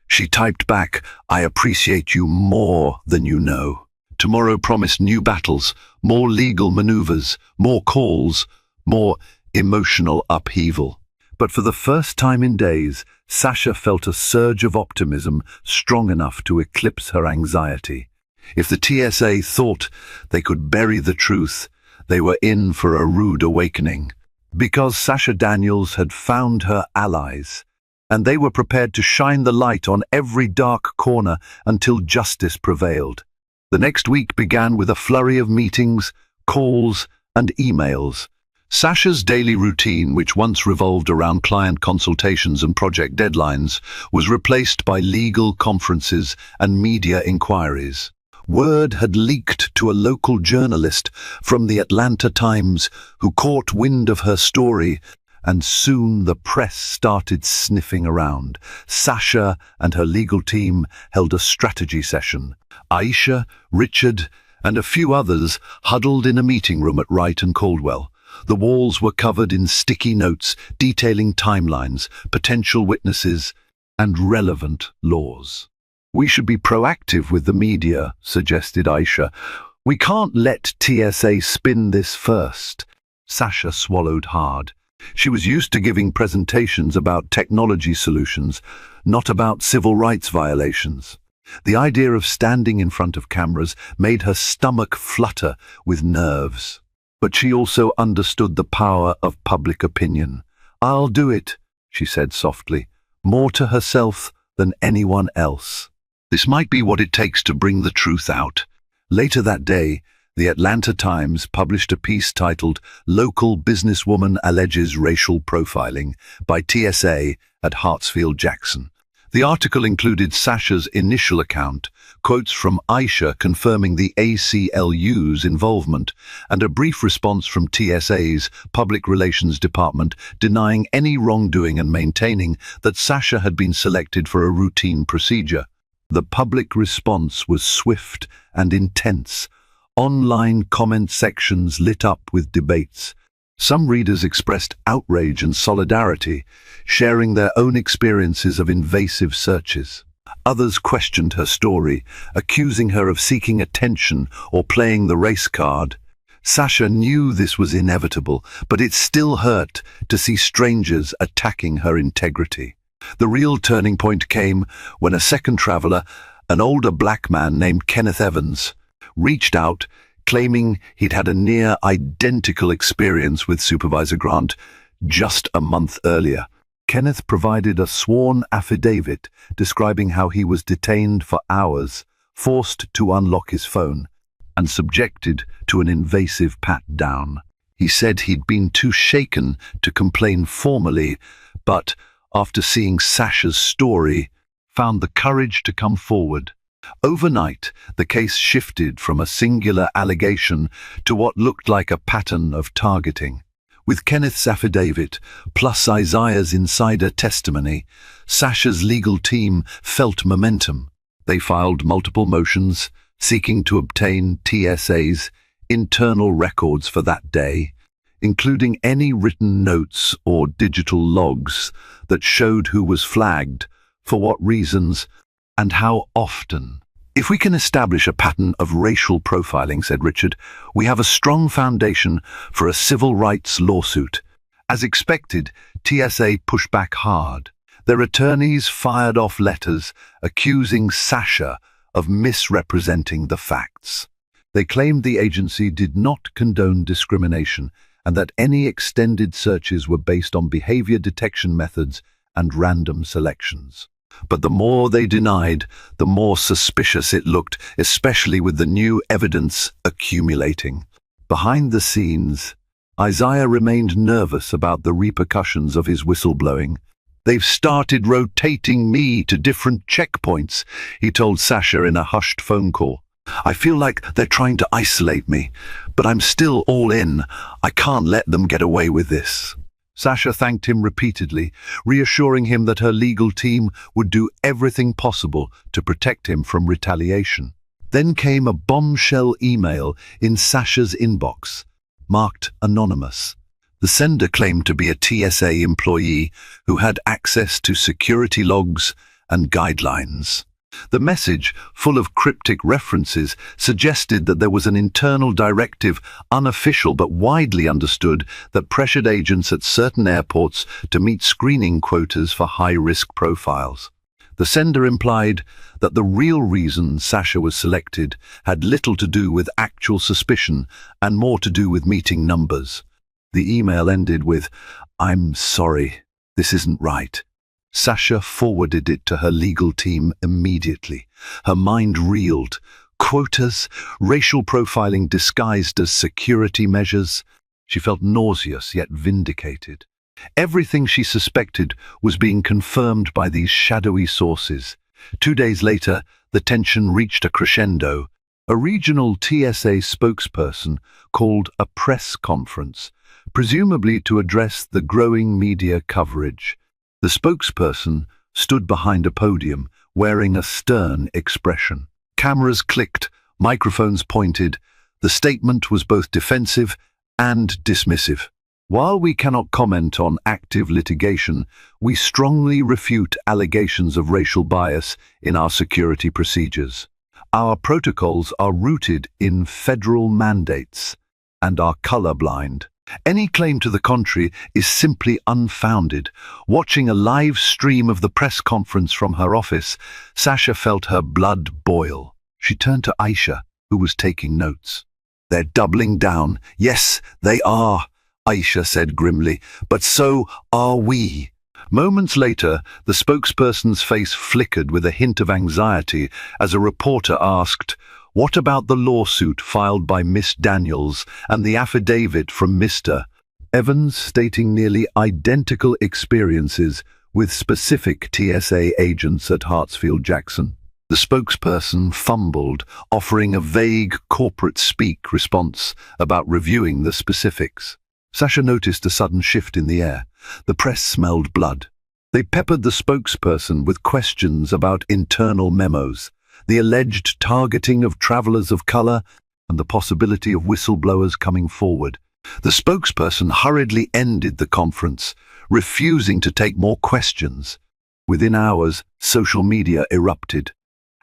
She typed back, "I appreciate you more than you know." Tomorrow promised new battles, more legal maneuvers, more calls, more emotional upheaval. But for the first time in days, Sasha felt a surge of optimism strong enough to eclipse her anxiety. If the TSA thought they could bury the truth, they were in for a rude awakening. Because Sasha Daniels had found her allies, and they were prepared to shine the light on every dark corner until justice prevailed. The next week began with a flurry of meetings, calls, and emails. Sasha's daily routine, which once revolved around client consultations and project deadlines, was replaced by legal conferences and media inquiries. Word had leaked to a local journalist from the Atlanta Times who caught wind of her story, and soon the press started sniffing around. Sasha and her legal team held a strategy session. Aisha, Richard, and a few others huddled in a meeting room at Wright and Caldwell. The walls were covered in sticky notes detailing timelines, potential witnesses, and relevant laws. "We should be proactive with the media," suggested Aisha. "We can't let TSA spin this first." Sasha swallowed hard. She was used to giving presentations about technology solutions, not about civil rights violations. The idea of standing in front of cameras made her stomach flutter with nerves. but she also understood the power of public opinion. "I'll do it," she said softly, more to herself than anyone else. This might be what it takes to bring the truth out. Later that day, the Atlanta Times published a piece titled "Local Businesswoman Alleges Racial Profiling" by TSA at Hartsfield-Jackson. The article included Sasha's initial account, quotes from Aisha confirming the ACLU's involvement, and a brief response from TSA's Public Relations Department denying any wrongdoing and maintaining that Sasha had been selected for a routine procedure. The public response was swift and intense. Online comment sections lit up with debates. Some readers expressed outrage and solidarity, sharing their own experiences of invasive searches. Others questioned her story, accusing her of seeking attention or playing the race card. Sasha knew this was inevitable, but it still hurt to see strangers attacking her integrity. The real turning point came when a second traveler, an older black man named Kenneth Evans, reached out, claiming he'd had a near-identical experience with Supervisor Grant just a month earlier. Kenneth provided a sworn affidavit describing how he was detained for hours, forced to unlock his phone, and subjected to an invasive pat-down. He said he'd been too shaken to complain formally, but after seeing Sasha's story, found the courage to come forward. Overnight, the case shifted from a singular allegation to what looked like a pattern of targeting. With Kenneth's affidavit, plus Isaiah's insider testimony, Sasha's legal team felt momentum. They filed multiple motions, seeking to obtain TSA's internal records for that day, including any written notes or digital logs that showed who was flagged, for what reasons, and how often. "If we can establish a pattern of racial profiling," said Richard, "we have a strong foundation for a civil rights lawsuit." As expected, TSA pushed back hard. Their attorneys fired off letters accusing Sasha of misrepresenting the facts. They claimed the agency did not condone discrimination and that any extended searches were based on behavior detection methods and random selections. But the more they denied, the more suspicious it looked, especially with the new evidence accumulating. Behind the scenes, Isaiah remained nervous about the repercussions of his whistleblowing. "They've started rotating me to different checkpoints," he told Sasha in a hushed phone call. "I feel like they're trying to isolate me, but I'm still all in. I can't let them get away with this." Sasha thanked him repeatedly, reassuring him that her legal team would do everything possible to protect him from retaliation. Then came a bombshell email in Sasha's inbox, marked anonymous. The sender claimed to be a TSA employee who had access to security logs and guidelines. The message, full of cryptic references, suggested that there was an internal directive, unofficial but widely understood, that pressured agents at certain airports to meet screening quotas for high-risk profiles. The sender implied that the real reason Sasha was selected had little to do with actual suspicion and more to do with meeting numbers. The email ended with, "I'm sorry, this isn't right." Sasha forwarded it to her legal team immediately. Her mind reeled. Quotas, racial profiling disguised as security measures. She felt nauseous yet vindicated. Everything she suspected was being confirmed by these shadowy sources. 2 days later, the tension reached a crescendo. A regional TSA spokesperson called a press conference, presumably to address the growing media coverage. The spokesperson stood behind a podium, wearing a stern expression. Cameras clicked, microphones pointed. The statement was both defensive and dismissive. "While we cannot comment on active litigation, we strongly refute allegations of racial bias in our security procedures. Our protocols are rooted in federal mandates and are colorblind. Any claim to the contrary is simply unfounded." Watching a live stream of the press conference from her office, Sasha felt her blood boil. She turned to Aisha, who was taking notes. They're doubling down. Yes, they are, Aisha said grimly, but so are we. Moments later, the spokesperson's face flickered with a hint of anxiety as a reporter asked, "What about the lawsuit filed by Miss Daniels and the affidavit from Mr. Evans stating nearly identical experiences with specific TSA agents at Hartsfield-Jackson?" The spokesperson fumbled, offering a vague corporate speak response about reviewing the specifics. Sasha noticed a sudden shift in the air. The press smelled blood. They peppered the spokesperson with questions about internal memos, the alleged targeting of travelers of color, and the possibility of whistleblowers coming forward. The spokesperson hurriedly ended the conference, refusing to take more questions. Within hours, social media erupted.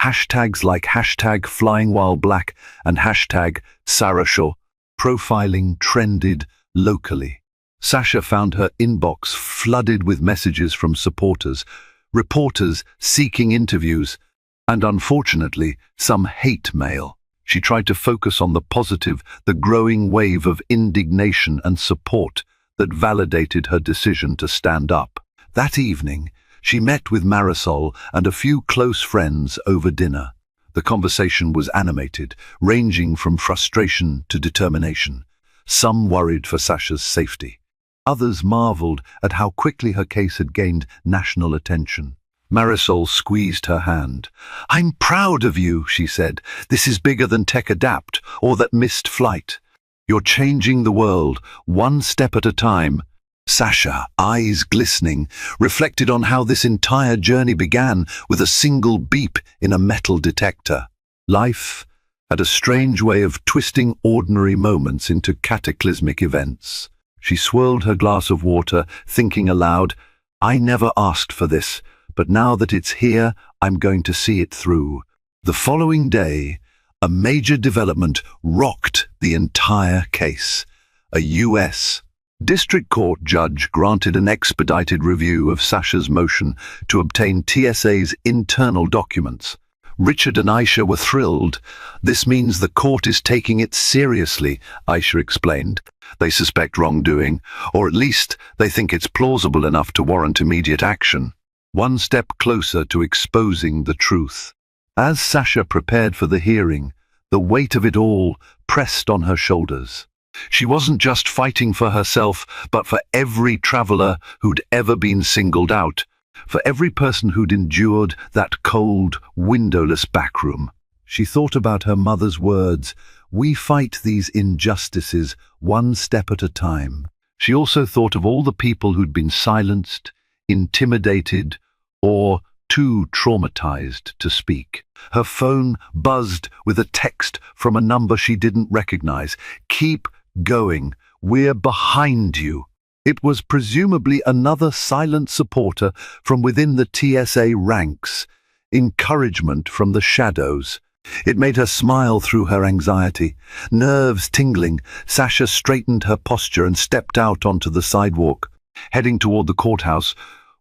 Hashtags like #FlyingWhileBlack and #Sarasho profiling trended locally. Sasha found her inbox flooded with messages from supporters, reporters seeking interviews, and unfortunately, some hate mail. She tried to focus on the positive, the growing wave of indignation and support that validated her decision to stand up. That evening, she met with Marisol and a few close friends over dinner. The conversation was animated, ranging from frustration to determination. Some worried for Sasha's safety. Others marveled at how quickly her case had gained national attention. Marisol squeezed her hand. "I'm proud of you," she said. "This is bigger than Tech Adapt or that missed flight. You're changing the world, one step at a time." Sasha, eyes glistening, reflected on how this entire journey began with a single beep in a metal detector. Life had a strange way of twisting ordinary moments into cataclysmic events. She swirled her glass of water, thinking aloud, "I never asked for this, but now that it's here, I'm going to see it through." The following day, a major development rocked the entire case. A U.S. District Court judge granted an expedited review of Sasha's motion to obtain TSA's internal documents. Richard and Aisha were thrilled. "This means the court is taking it seriously," Aisha explained. "They suspect wrongdoing, or at least they think it's plausible enough to warrant immediate action." One step closer to exposing the truth. As Sasha prepared for the hearing, the weight of it all pressed on her shoulders. She wasn't just fighting for herself, but for every traveler who'd ever been singled out, for every person who'd endured that cold, windowless backroom. She thought about her mother's words, "We fight these injustices one step at a time." She also thought of all the people who'd been silenced, intimidated, or too traumatized to speak. Her phone buzzed with a text from a number she didn't recognize. "Keep going. We're behind you." It was presumably another silent supporter from within the TSA ranks, encouragement from the shadows. It made her smile through her anxiety. Nerves tingling, Sasha straightened her posture and stepped out onto the sidewalk, heading toward the courthouse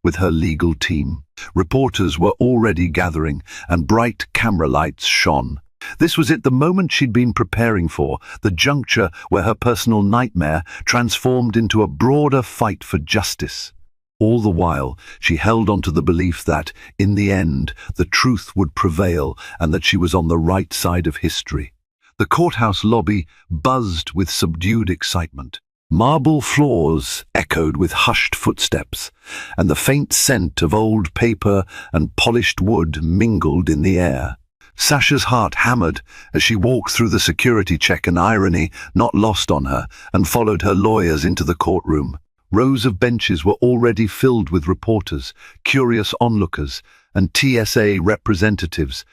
with her legal team. Reporters were already gathering, and bright camera lights shone. This was it, the moment she'd been preparing for, the juncture where her personal nightmare transformed into a broader fight for justice. All the while, she held on to the belief that, in the end, the truth would prevail and that she was on the right side of history. The courthouse lobby buzzed with subdued excitement. Marble floors echoed with hushed footsteps, and the faint scent of old paper and polished wood mingled in the air. Sasha's heart hammered as she walked through the security check, an irony not lost on her, and followed her lawyers into the courtroom. Rows of benches were already filled with reporters, curious onlookers, and TSA representatives,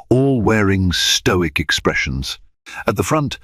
all wearing stoic expressions. At the front,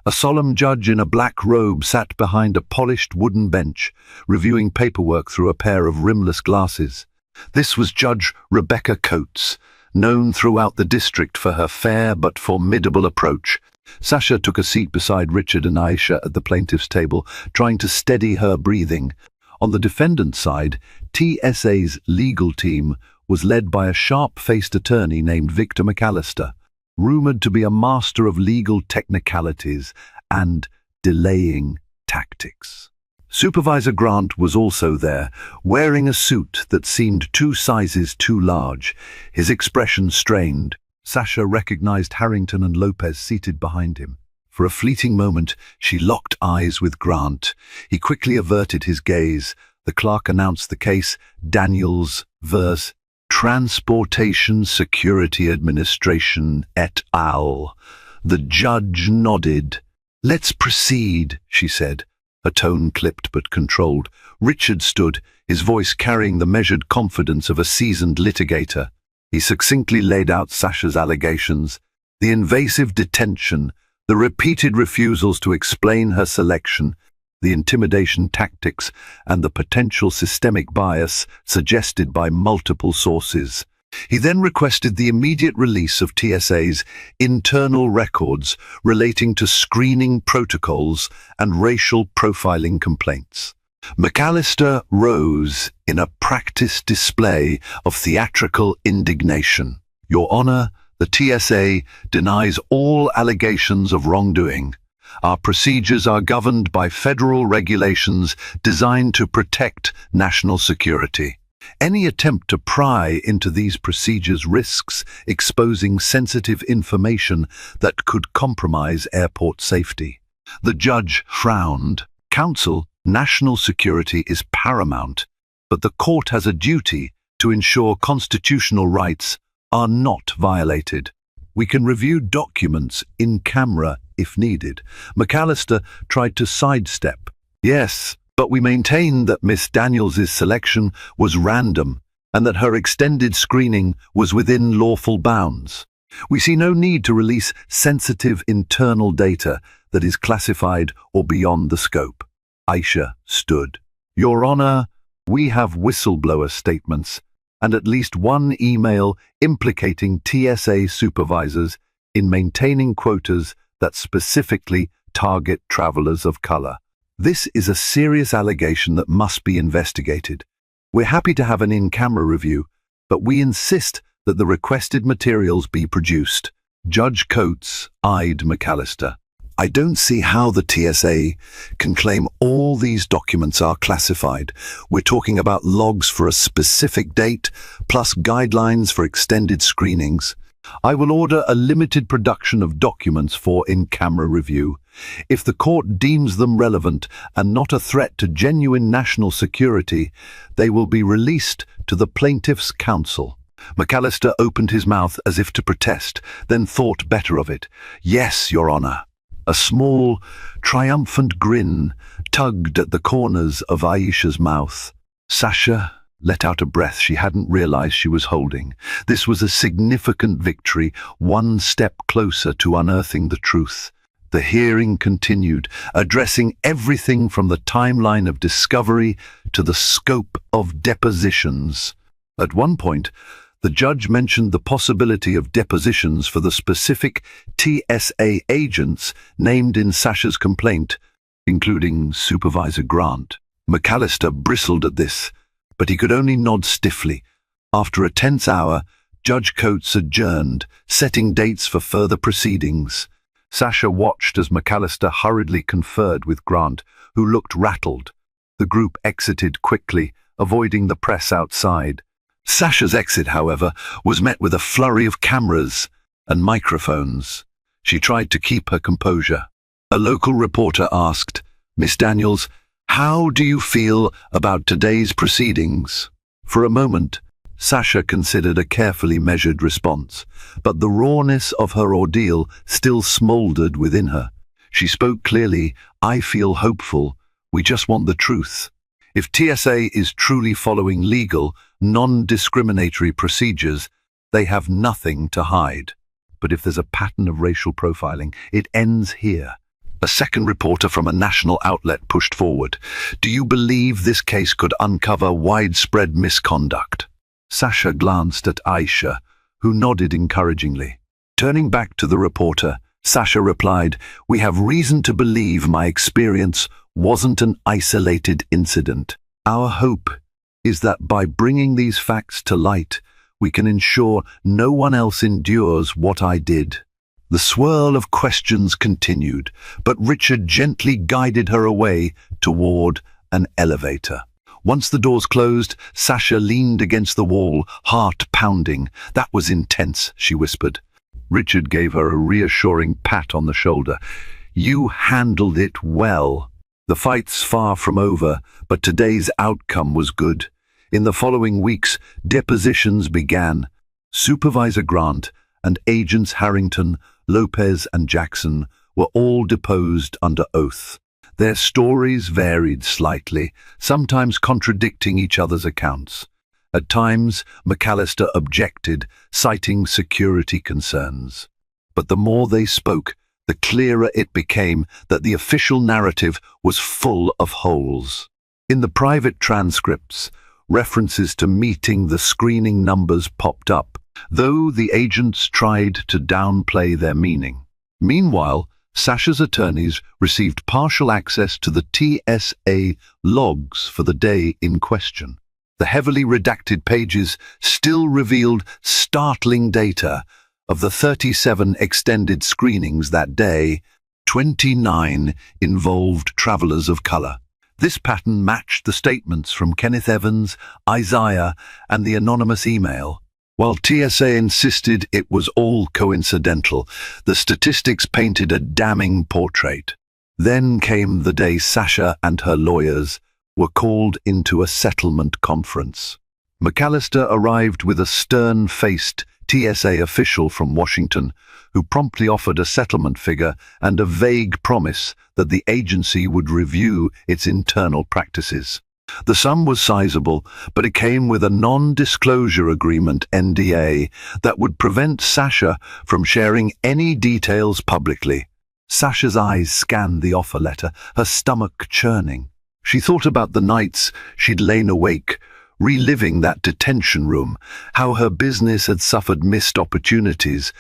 a solemn judge in a black robe sat behind a polished wooden bench, reviewing paperwork through a pair of rimless glasses. This was Judge Rebecca Coates, known throughout the district for her fair but formidable approach. Sasha took a seat beside Richard and Aisha at the plaintiff's table, trying to steady her breathing. On the defendant's side, TSA's legal team was led by a sharp-faced attorney named Victor McAllister, rumored to be a master of legal technicalities and delaying tactics. Supervisor Grant was also there, wearing a suit that seemed 2 sizes too large, his expression strained. Sasha recognized Harrington and Lopez seated behind him. For a fleeting moment, she locked eyes with Grant. He quickly averted his gaze. The clerk announced the case, Daniels vs. Transportation Security Administration et al. The judge nodded. "Let's proceed," she said, her tone clipped but controlled. Richard stood, his voice carrying the measured confidence of a seasoned litigator. He succinctly laid out Sasha's allegations, the invasive detention, the repeated refusals to explain her selection, the intimidation tactics, and the potential systemic bias suggested by multiple sources. He then requested the immediate release of TSA's internal records relating to screening protocols and racial profiling complaints. McAllister rose in a practiced display of theatrical indignation. "Your Honor, the TSA denies all allegations of wrongdoing. Our procedures are governed by federal regulations designed to protect national security. Any attempt to pry into these procedures risks exposing sensitive information that could compromise airport safety." The judge frowned. "Counsel, national security is paramount, but the court has a duty to ensure constitutional rights are not violated. We can review documents in camera if needed." McAllister tried to sidestep. "Yes, but we maintain that Miss Daniels's selection was random and that her extended screening was within lawful bounds. We see no need to release sensitive internal data that is classified or beyond the scope." Aisha stood. "Your Honor, we have whistleblower statements and at least one email implicating TSA supervisors in maintaining quotas that specifically target travelers of color. This is a serious allegation that must be investigated. We're happy to have an in-camera review, but we insist that the requested materials be produced." Judge Coates eyed McAllister. "I don't see how the TSA can claim all these documents are classified. We're talking about logs for a specific date, plus guidelines for extended screenings. I will order a limited production of documents for in-camera review. If the court deems them relevant and not a threat to genuine national security, they will be released to the plaintiff's counsel." McAllister opened his mouth as if to protest, then thought better of it. "Yes, Your Honor." A small, triumphant grin tugged at the corners of Aisha's mouth. Sasha let out a breath she hadn't realized she was holding. This was a significant victory, one step closer to unearthing the truth. The hearing continued, addressing everything from the timeline of discovery to the scope of depositions. At one point, the judge mentioned the possibility of depositions for the specific TSA agents named in Sasha's complaint, including Supervisor Grant. McAllister bristled at this, but he could only nod stiffly. After a tense hour, Judge Coates adjourned, setting dates for further proceedings. Sasha watched as McAllister hurriedly conferred with Grant, who looked rattled. The group exited quickly, avoiding the press outside. Sasha's exit, however, was met with a flurry of cameras and microphones. She tried to keep her composure. A local reporter asked, "Miss Daniels, how do you feel about today's proceedings?" For a moment, Sasha considered a carefully measured response, but the rawness of her ordeal still smoldered within her. She spoke clearly, "I feel hopeful. We just want the truth. If TSA is truly following legal, non-discriminatory procedures, they have nothing to hide. But if there's a pattern of racial profiling, it ends here." A second reporter from a national outlet pushed forward. "Do you believe this case could uncover widespread misconduct?" Sasha glanced at Aisha, who nodded encouragingly. Turning back to the reporter, Sasha replied, "We have reason to believe my experience wasn't an isolated incident. Our hope is that by bringing these facts to light, we can ensure no one else endures what I did." The swirl of questions continued, but Richard gently guided her away toward an elevator. Once the doors closed, Sasha leaned against the wall, heart pounding. "That was intense," she whispered. Richard gave her a reassuring pat on the shoulder. "You handled it well. The fight's far from over, but today's outcome was good." In the following weeks, depositions began. Supervisor Grant and Agents Harrington, Lopez and Jackson were all deposed under oath. Their stories varied slightly, sometimes contradicting each other's accounts. At times, McAllister objected, citing security concerns. But the more they spoke, the clearer it became that the official narrative was full of holes. In the private transcripts, references to meeting the screening numbers popped up, though the agents tried to downplay their meaning. Meanwhile, Sasha's attorneys received partial access to the TSA logs for the day in question. The heavily redacted pages still revealed startling data. Of the 37 extended screenings that day, 29 involved travelers of color. This pattern matched the statements from Kenneth Evans, Isaiah, and the anonymous email. While TSA insisted it was all coincidental, the statistics painted a damning portrait. Then came the day Sasha and her lawyers were called into a settlement conference. McAllister arrived with a stern-faced TSA official from Washington who promptly offered a settlement figure and a vague promise that the agency would review its internal practices. The sum was sizable, but it came with a non-disclosure agreement (NDA) that would prevent Sasha from sharing any details publicly. Sasha's eyes scanned the offer letter, her stomach churning. She thought about the nights she'd lain awake, reliving that detention room, how her business had suffered missed opportunities,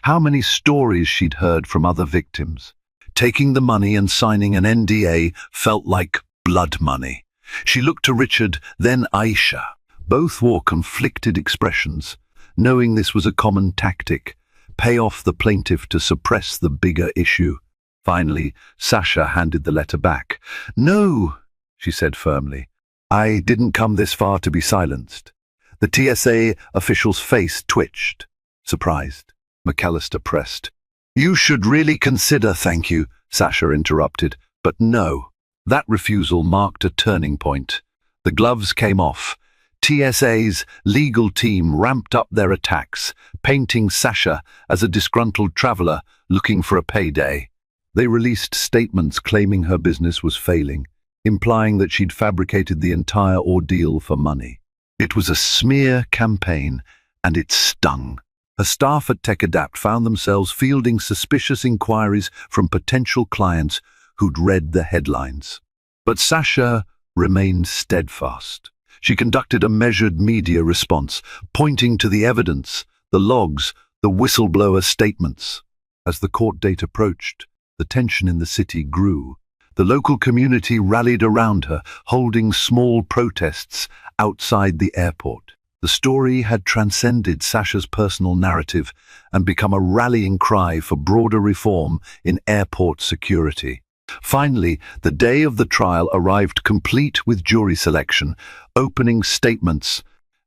how many stories she'd heard from other victims. Taking the money and signing an NDA felt like blood money. She looked to Richard, then Aisha. Both wore conflicted expressions, knowing this was a common tactic, pay off the plaintiff to suppress the bigger issue. Finally, Sasha handed the letter back. "No," she said firmly. "I didn't come this far to be silenced." The TSA official's face twitched. Surprised, McAllister pressed. "You should really consider." "Thank you," Sasha interrupted. "But no." That refusal marked a turning point. The gloves came off. TSA's legal team ramped up their attacks, painting Sasha as a disgruntled traveler looking for a payday. They released statements claiming her business was failing, implying that she'd fabricated the entire ordeal for money. It was a smear campaign, and it stung. Her staff at TechAdapt found themselves fielding suspicious inquiries from potential clients who'd read the headlines. But Sasha remained steadfast. She conducted a measured media response, pointing to the evidence, the logs, the whistleblower statements. As the court date approached, the tension in the city grew. The local community rallied around her, holding small protests outside the airport. The story had transcended Sasha's personal narrative and become a rallying cry for broader reform in airport security. Finally, the day of the trial arrived complete with jury selection, opening statements,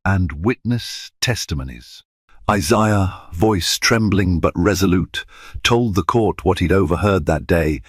and witness testimonies. Isaiah, voice trembling but resolute, told the court what he'd overheard that day,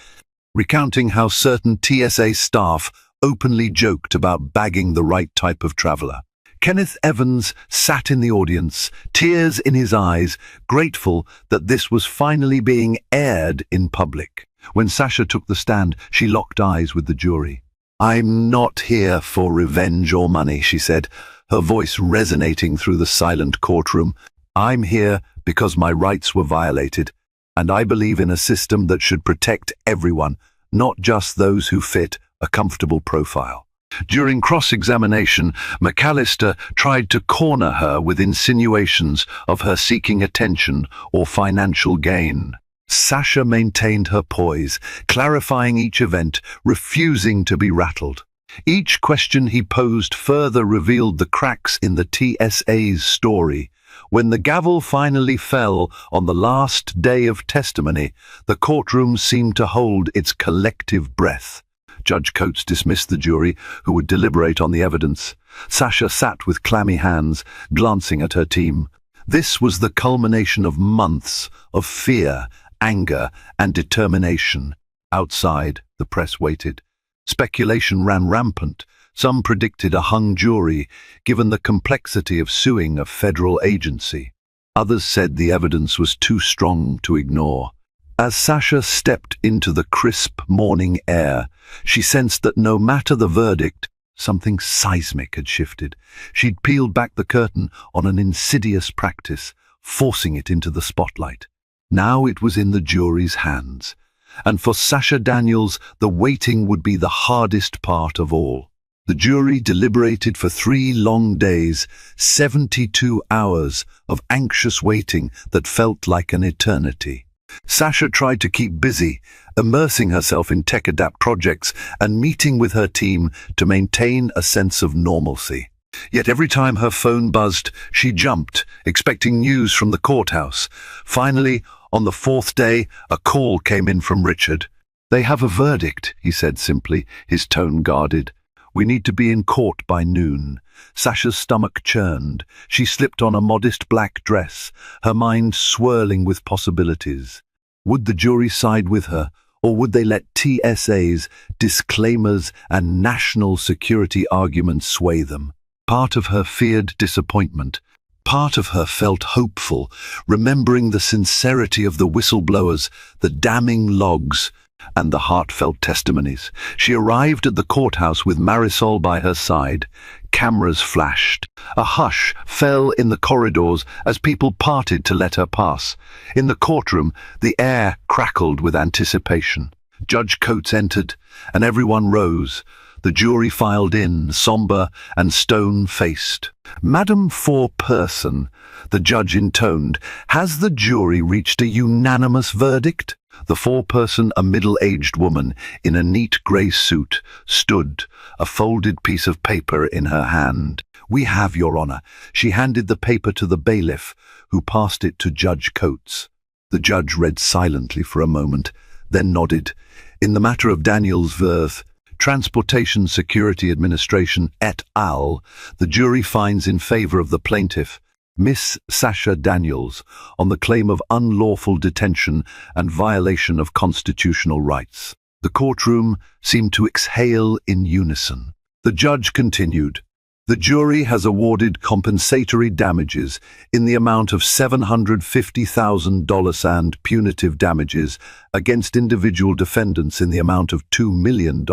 recounting how certain TSA staff openly joked about bagging the right type of traveler. Kenneth Evans sat in the audience, tears in his eyes, grateful that this was finally being aired in public. When Sasha took the stand, she locked eyes with the jury. "I'm not here for revenge or money," she said, her voice resonating through the silent courtroom. "I'm here because my rights were violated, and I believe in a system that should protect everyone, not just those who fit a comfortable profile." During cross-examination, McAllister tried to corner her with insinuations of her seeking attention or financial gain. Sasha maintained her poise, clarifying each event, refusing to be rattled. Each question he posed further revealed the cracks in the TSA's story, When the gavel finally fell on the last day of testimony, the courtroom seemed to hold its collective breath. Judge Coates dismissed the jury, who would deliberate on the evidence. Sasha sat with clammy hands, glancing at her team. This was the culmination of months of fear, anger, and determination. Outside, the press waited. Speculation ran rampant. Some predicted a hung jury, given the complexity of suing a federal agency. Others said the evidence was too strong to ignore. As Sasha stepped into the crisp morning air, she sensed that no matter the verdict, something seismic had shifted. She'd peeled back the curtain on an insidious practice, forcing it into the spotlight. Now it was in the jury's hands. And for Sasha Daniels, the waiting would be the hardest part of all. The jury deliberated for 3 long days, 72 hours of anxious waiting that felt like an eternity. Sasha tried to keep busy, immersing herself in tech-adapt projects and meeting with her team to maintain a sense of normalcy. Yet every time her phone buzzed, she jumped, expecting news from the courthouse. Finally, on the 4th day, a call came in from Richard. "They have a verdict," he said simply, his tone guarded. "We need to be in court by noon." Sasha's stomach churned. She slipped on a modest black dress, her mind swirling with possibilities. Would the jury side with her, or would they let TSA's disclaimers and national security arguments sway them? Part of her feared disappointment. Part of her felt hopeful, remembering the sincerity of the whistleblowers, the damning logs, and the heartfelt testimonies. She arrived at the courthouse with Marisol by her side. Cameras flashed. A hush fell in the corridors as people parted to let her pass. In the courtroom, the air crackled with anticipation. Judge Coates entered, and everyone rose. The jury filed in, somber and stone-faced. "Madam Foreperson," the judge intoned, "has the jury reached a unanimous verdict?" The foreperson, a middle-aged woman in a neat grey suit, stood, a folded piece of paper in her hand. "We have, Your Honor." She handed the paper to the bailiff, who passed it to Judge Coates. The judge read silently for a moment, then nodded. "In the matter of Daniels v. Transportation Security Administration et al., the jury finds in favor of the plaintiff, Miss Sasha Daniels, on the claim of unlawful detention and violation of constitutional rights." The courtroom seemed to exhale in unison. The judge continued, "The jury has awarded compensatory damages in the amount of $750,000 and punitive damages against individual defendants in the amount of $2 million.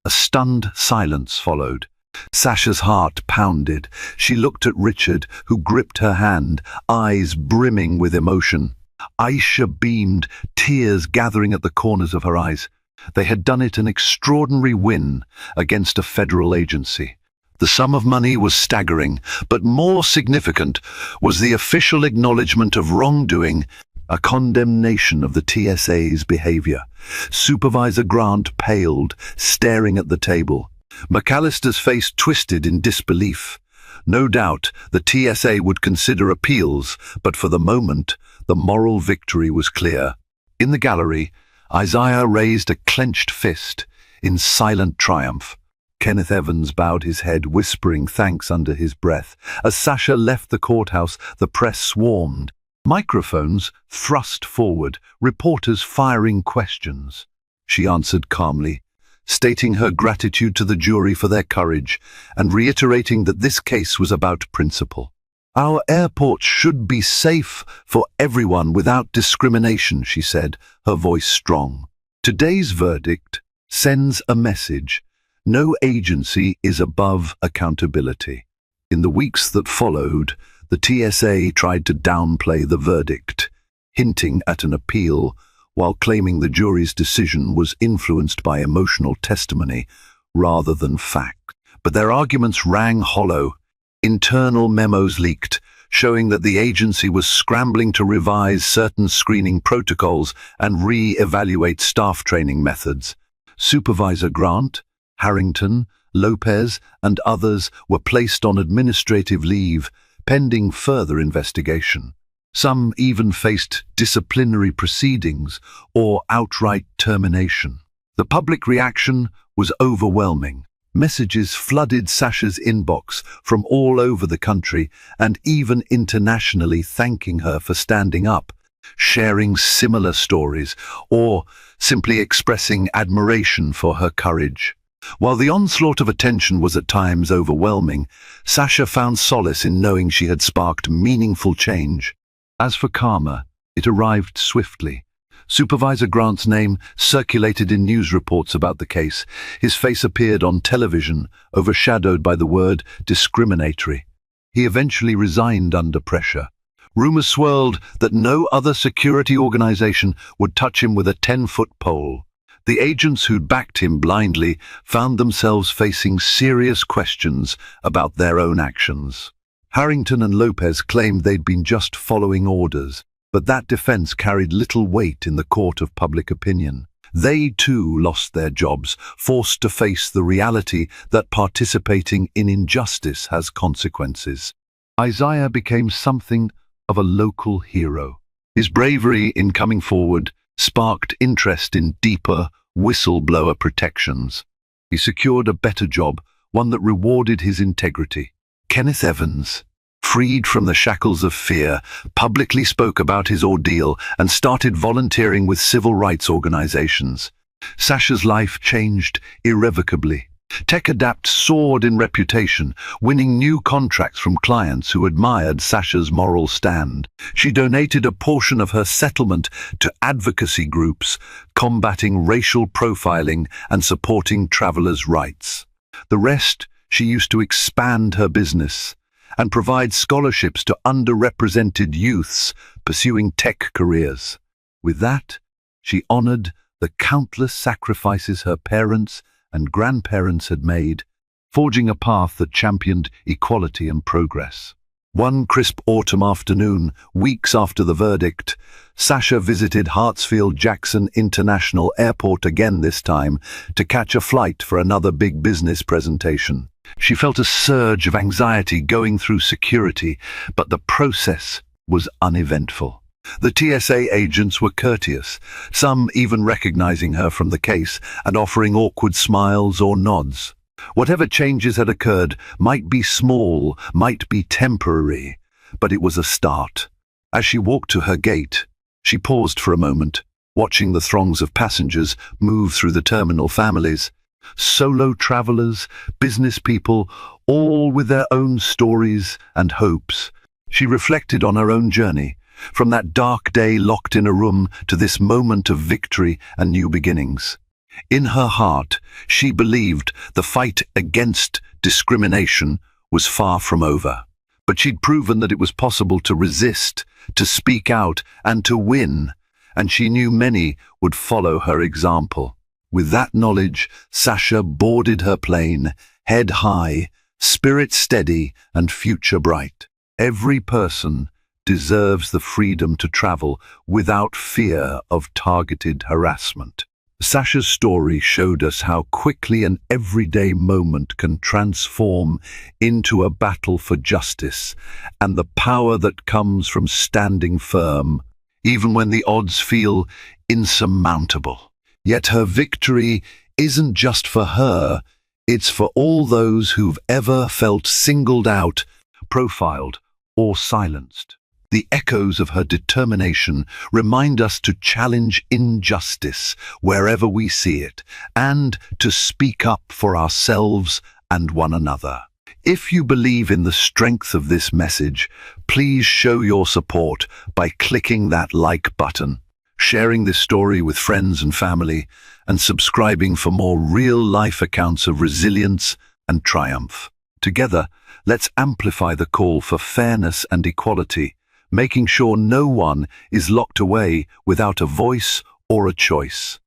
A stunned silence followed. Sasha's heart pounded. She looked at Richard, who gripped her hand, eyes brimming with emotion. Aisha beamed, tears gathering at the corners of her eyes. They had done it an extraordinary win against a federal agency. The sum of money was staggering, but more significant was the official acknowledgement of wrongdoing, a condemnation of the TSA's behavior. Supervisor Grant paled, staring at the table. McAllister's face twisted in disbelief. No doubt the TSA would consider appeals, but for the moment, the moral victory was clear. In the gallery, Isaiah raised a clenched fist in silent triumph. Kenneth Evans bowed his head, whispering thanks under his breath. As Sasha left the courthouse, the press swarmed. Microphones thrust forward, reporters firing questions. She answered calmly, stating her gratitude to the jury for their courage and reiterating that this case was about principle. "Our airports should be safe for everyone without discrimination," she said, her voice strong. "Today's verdict sends a message. No agency is above accountability." In the weeks that followed, the TSA tried to downplay the verdict, hinting at an appeal, while claiming the jury's decision was influenced by emotional testimony rather than fact. But their arguments rang hollow. Internal memos leaked, showing that the agency was scrambling to revise certain screening protocols and re-evaluate staff training methods. Supervisor Grant, Harrington, Lopez, and others were placed on administrative leave, pending further investigation. Some even faced disciplinary proceedings or outright termination. The public reaction was overwhelming. Messages flooded Sasha's inbox from all over the country and even internationally, thanking her for standing up, sharing similar stories, or simply expressing admiration for her courage. While the onslaught of attention was at times overwhelming, Sasha found solace in knowing she had sparked meaningful change. As for karma, it arrived swiftly. Supervisor Grant's name circulated in news reports about the case. His face appeared on television, overshadowed by the word discriminatory. He eventually resigned under pressure. Rumors swirled that no other security organization would touch him with a 10-foot pole. The agents who'd backed him blindly found themselves facing serious questions about their own actions. Harrington and Lopez claimed they'd been just following orders, but that defense carried little weight in the court of public opinion. They too lost their jobs, forced to face the reality that participating in injustice has consequences. Isaiah became something of a local hero. His bravery in coming forward sparked interest in deeper whistleblower protections. He secured a better job, one that rewarded his integrity. Kenneth Evans, freed from the shackles of fear, publicly spoke about his ordeal and started volunteering with civil rights organizations. Sasha's life changed irrevocably. TechAdapt soared in reputation, winning new contracts from clients who admired Sasha's moral stand. She donated a portion of her settlement to advocacy groups, combating racial profiling and supporting travelers' rights. The rest she used to expand her business and provide scholarships to underrepresented youths pursuing tech careers. With that, she honored the countless sacrifices her parents and grandparents had made, forging a path that championed equality and progress. One crisp autumn afternoon, weeks after the verdict, Sasha visited Hartsfield-Jackson International Airport again, this time to catch a flight for another big business presentation. She felt a surge of anxiety going through security, but the process was uneventful. The TSA agents were courteous, some even recognizing her from the case and offering awkward smiles or nods. Whatever changes had occurred might be small, might be temporary, but it was a start. As she walked to her gate, she paused for a moment, watching the throngs of passengers move through the terminal. Families, solo travelers, business people, all with their own stories and hopes. She reflected on her own journey, from that dark day locked in a room to this moment of victory and new beginnings. In her heart, she believed the fight against discrimination was far from over. But she'd proven that it was possible to resist, to speak out, and to win, and she knew many would follow her example. With that knowledge, Sasha boarded her plane, head high, spirit steady, and future bright. Every person deserves the freedom to travel without fear of targeted harassment. Sasha's story showed us how quickly an everyday moment can transform into a battle for justice, and the power that comes from standing firm, even when the odds feel insurmountable. Yet her victory isn't just for her, it's for all those who've ever felt singled out, profiled, or silenced. The echoes of her determination remind us to challenge injustice wherever we see it, and to speak up for ourselves and one another. If you believe in the strength of this message, please show your support by clicking that like button, sharing this story with friends and family, and subscribing for more real-life accounts of resilience and triumph. Together, let's amplify the call for fairness and equality, making sure no one is locked away without a voice or a choice.